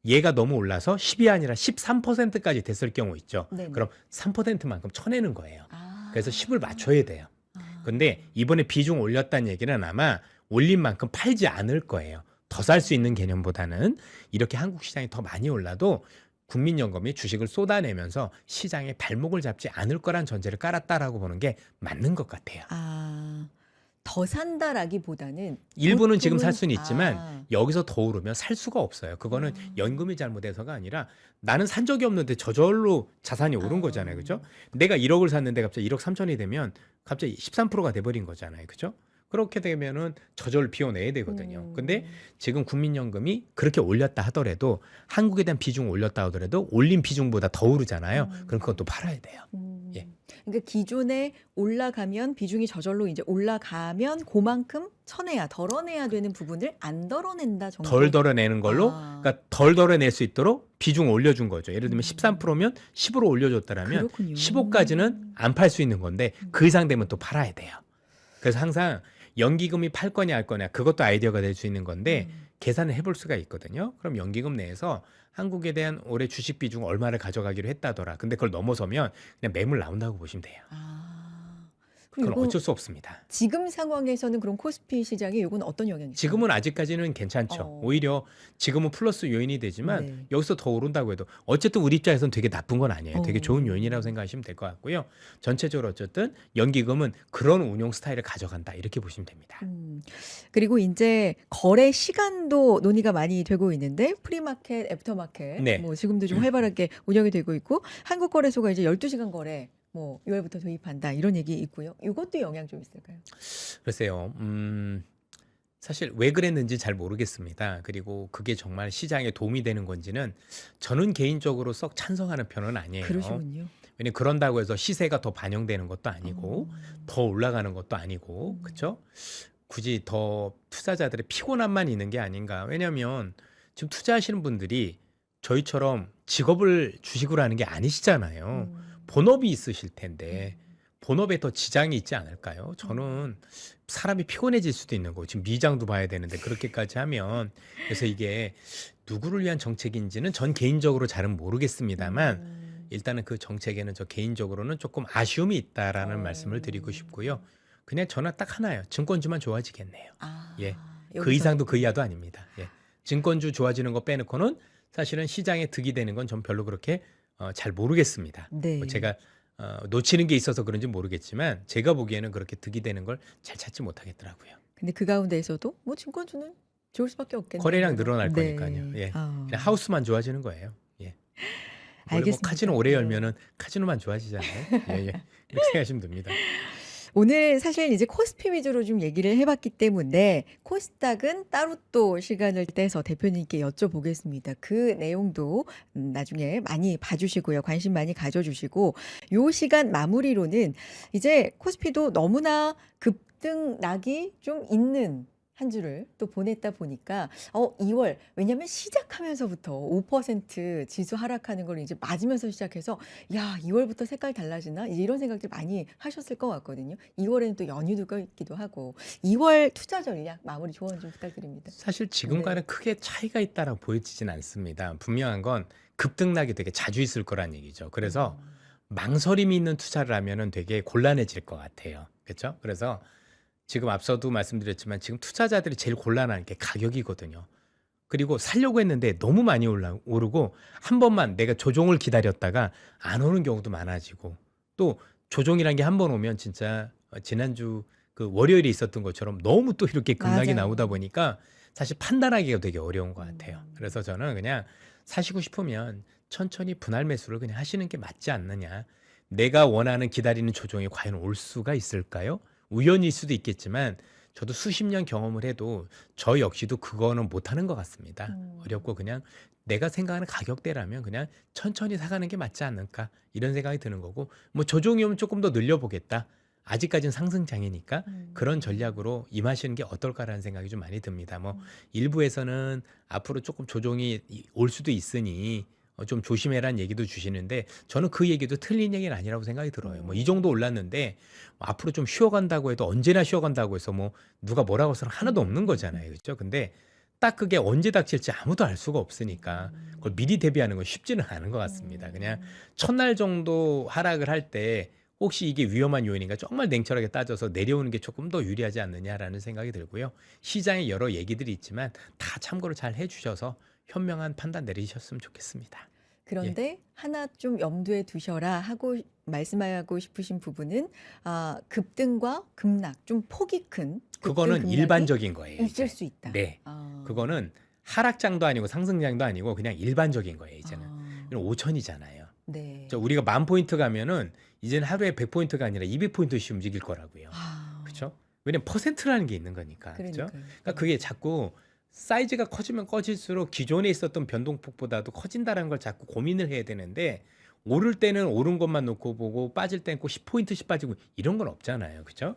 얘가 너무 올라서 10이 아니라 13%까지 됐을 경우 있죠. 네네. 그럼 3%만큼 쳐내는 거예요. 그래서 아. 10을 맞춰야 돼요. 아. 근데 이번에 비중 올렸다는 얘기는 아마 올린 만큼 팔지 않을 거예요. 더 살 수 있는 개념보다는 이렇게 한국 시장이 더 많이 올라도 국민연금이 주식을 쏟아내면서 시장에 발목을 잡지 않을 거란 전제를 깔았다라고 보는 게 맞는 것 같아요. 아. 더 산다라기보다는 일부는 지금 살 보통은 수는 있지만 아. 여기서 더 오르면 살 수가 없어요. 그거는 아. 연금이 잘못해서가 아니라 나는 산 적이 없는데 저절로 자산이 오른 거잖아요. 그죠? 아. 내가 1억을 샀는데 갑자기 1억 3천이 되면 갑자기 13%가 돼버린 거잖아요. 그죠? 그렇게 되면은 저절로 비워내야 되거든요. 근데 지금 국민연금이 그렇게 올렸다 하더라도 한국에 대한 비중을 올렸다 하더라도 올린 비중보다 더 오르잖아요. 그럼 그것도 팔아야 돼요. 예. 그러니까 기존에 올라가면 비중이 저절로 이제 올라가면 그만큼 쳐내야 덜어내야 되는 부분을 안 덜어낸다 정도. 덜 덜어내는 걸로 아. 그러니까 덜 덜어낼 수 있도록 비중을 올려준 거죠. 예를 들면 음. 13%면 10으로 올려줬다라면 그렇군요. 15까지는 안 팔 수 있는 건데 그 이상 되면 또 팔아야 돼요. 그래서 항상 연기금이 팔 거냐 할 거냐 그것도 아이디어가 될 수 있는 건데 계산을 해볼 수가 있거든요. 그럼 연기금 내에서 한국에 대한 올해 주식 비중 얼마를 가져가기로 했다더라. 근데 그걸 넘어서면 그냥 매물 나온다고 보시면 돼요. 아. 그건 그럼 어쩔 수 없습니다. 지금 상황에서는 그럼 코스피 시장에 요건 어떤 영향이 있어요? 지금은 아직까지는 괜찮죠. 어. 오히려 지금은 플러스 요인이 되지만 네. 여기서 더 오른다고 해도 어쨌든 우리 입장에서는 되게 나쁜 건 아니에요. 되게 좋은 어. 요인이라고 생각하시면 될 것 같고요. 전체적으로 어쨌든 연기금은 그런 운용 스타일을 가져간다 이렇게 보시면 됩니다. 그리고 인제 거래 시간도 논의가 많이 되고 있는데 프리마켓, 애프터마켓 네. 뭐 지금도 좀 활발하게 운영이 되고 있고 한국거래소가 이제 12시간 거래 뭐 6월부터 도입한다 이런 얘기 있고요. 요것도 영향 좀 있을까요? 글쎄요. 사실 왜 그랬는지 잘 모르겠습니다. 그리고 그게 정말 시장에 도움이 되는 건지는 저는 개인적으로 썩 찬성하는 편은 아니에요. 그러시군요. 왜냐면 그런다고 해서 시세가 더 반영되는 것도 아니고 어. 더 올라가는 것도 아니고 그렇죠? 굳이 더 투자자들의 피곤함만 있는 게 아닌가. 왜냐하면 지금 투자하시는 분들이 저희처럼 직업을 주식으로 하는 게 아니시잖아요. 본업이 있으실 텐데 본업에 더 지장이 있지 않을까요? 저는 사람이 피곤해질 수도 있는 거고 지금 미장도 봐야 되는데 그렇게까지 하면 그래서 이게 누구를 위한 정책인지는 전 개인적으로 잘은 모르겠습니다만 일단은 그 정책에는 저 개인적으로는 조금 아쉬움이 있다라는 말씀을 드리고 싶고요. 그냥 저는 딱 하나예요. 증권주만 좋아지겠네요. 아. 예. 그 여기서 이상도 그 이하도 아닙니다. 예. 증권주 좋아지는 거 빼놓고는 사실은 시장에 득이 되는 건 전 별로 그렇게 잘 모르겠습니다. 네. 뭐 제가 놓치는 게 있어서 그런지 모르겠지만 제가 보기에는 그렇게 득이 되는 걸 잘 찾지 못하겠더라고요. 근데 그 가운데에서도 뭐 증권주는 좋을 수밖에 없겠네요. 거래량 늘어날 네. 거니까요. 예. 아. 그냥 하우스만 좋아지는 거예요. 예. 원래 뭐 알겠습니다. 카지노 오래 네. 열면은 카지노만 좋아지잖아요. 예, 예. 이렇게 생각하시면 됩니다. 오늘 사실 이제 코스피 위주로 좀 얘기를 해봤기 때문에 코스닥은 따로 또 시간을 떼서 대표님께 여쭤보겠습니다. 그 내용도 나중에 많이 봐주시고요. 관심 많이 가져주시고 요 시간 마무리로는 이제 코스피도 너무나 급등락이 좀 있는 한 주를 또 보냈다 보니까 2월 왜냐면 시작하면서부터 5% 지수 하락하는 걸 이제 맞으면서 시작해서 야 2월부터 색깔 달라지나 이제 이런 생각들 많이 하셨을 것 같거든요. 2월에는 또 연휴도 있기도 하고 2월 투자 전략 마무리 조언 좀 부탁드립니다. 사실 지금과는 크게 차이가 있다라고 보여지진 않습니다. 분명한 건 급등락이 되게 자주 있을 거란 얘기죠. 그래서 망설임이 있는 투자를 하면은 되게 곤란해질 것 같아요. 그렇죠? 그래서 지금 앞서도 말씀드렸지만 지금 투자자들이 제일 곤란한 게 가격이거든요. 그리고 살려고 했는데 너무 많이 오르고 한 번만 내가 조정을 기다렸다가 안 오는 경우도 많아지고 또 조정이란 게 한 번 오면 진짜 지난주 그 월요일에 있었던 것처럼 너무 또 이렇게 급락이 맞아요. 나오다 보니까 사실 판단하기가 되게 어려운 것 같아요. 그래서 저는 그냥 사시고 싶으면 천천히 분할 매수를 그냥 하시는 게 맞지 않느냐. 내가 원하는 기다리는 조정이 과연 올 수가 있을까요? 우연일 수도 있겠지만 저도 수십 년 경험을 해도 저 역시도 그거는 못하는 것 같습니다. 어렵고 그냥 내가 생각하는 가격대라면 그냥 천천히 사가는 게 맞지 않을까 이런 생각이 드는 거고 뭐 조정이 오면 조금 더 늘려보겠다. 아직까지는 상승장이니까 그런 전략으로 임하시는 게 어떨까라는 생각이 좀 많이 듭니다. 뭐 일부에서는 앞으로 조금 조정이 올 수도 있으니 좀 조심해라는 얘기도 주시는데 저는 그 얘기도 틀린 얘기는 아니라고 생각이 들어요. 뭐 이 정도 올랐는데 뭐 앞으로 좀 쉬어간다고 해도 언제나 쉬어간다고 해서 뭐 누가 뭐라고 해서는 하나도 없는 거잖아요. 그렇죠? 근데 딱 그게 언제 닥칠지 아무도 알 수가 없으니까 그걸 미리 대비하는 건 쉽지는 않은 것 같습니다. 그냥 첫날 정도 하락을 할 때 혹시 이게 위험한 요인인가 정말 냉철하게 따져서 내려오는 게 조금 더 유리하지 않느냐라는 생각이 들고요. 시장에 여러 얘기들이 있지만 다 참고를 잘 해주셔서 현명한 판단 내리셨으면 좋겠습니다. 예. 그런데 하나 좀 염두에 두셔라 하고 말씀하고 싶으신 부분은 급등과 급락, 좀 폭이 큰 급등 그거는 급락이 일반적인 거예요. 있을 이제. 수 있다. 네. 그거는 하락장도 아니고 상승장도 아니고 그냥 일반적인 거예요. 이제는. 5천이잖아요. 네. 우리가 10,000포인트 가면은 이제는 하루에 100포인트가 아니라 200포인트씩 움직일 거라고요. 그렇죠? 왜냐면 퍼센트라는 게 있는 거니까. 그렇죠? 그러니까요. 그러니까 그게 자꾸 사이즈가 커지면 커질수록 기존에 있었던 변동폭보다도 커진다는 걸 자꾸 고민을 해야 되는데 오를 때는 오른 것만 놓고 보고 빠질 때는 꼭 10포인트씩 빠지고 이런 건 없잖아요. 그렇죠?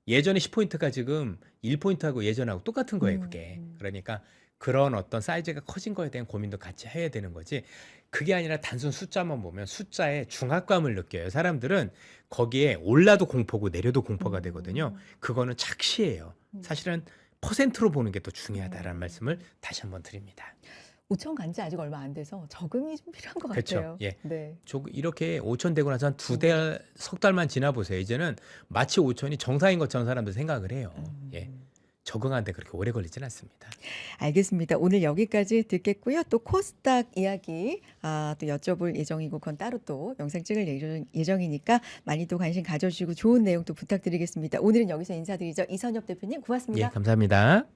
예전에 10포인트가 지금 1포인트하고 예전하고 똑같은 거예요, 그게. 그러니까 그런 어떤 사이즈가 커진 거에 대한 고민도 같이 해야 되는 거지. 그게 아니라 단순 숫자만 보면 숫자에 중압감을 느껴요. 사람들은 거기에 올라도 공포고 내려도 공포가 되거든요. 그거는 착시예요. 사실은 퍼센트로 보는 게 더 중요하다라는 말씀을 다시 한번 드립니다. 5천 간지 아직 얼마 안 돼서 적응이 좀 필요한 것 그렇죠. 같아요. 예. 네. 이렇게 5천 되고 나서 한 2달, 석 달만 지나 보세요. 이제는 마치 5천이 정상인 것처럼 사람들 생각을 해요. 예. 적응하는데 그렇게 오래 걸리진 않습니다. 알겠습니다. 오늘 여기까지 듣겠고요. 또 코스닥 이야기 또 여쭤볼 예정이고 그건 따로 또 영상 찍을 예정이니까 많이 또 관심 가져주시고 좋은 내용 또 부탁드리겠습니다. 오늘은 여기서 인사드리죠. 이선엽 대표님 예, 고맙습니다. 감사합니다.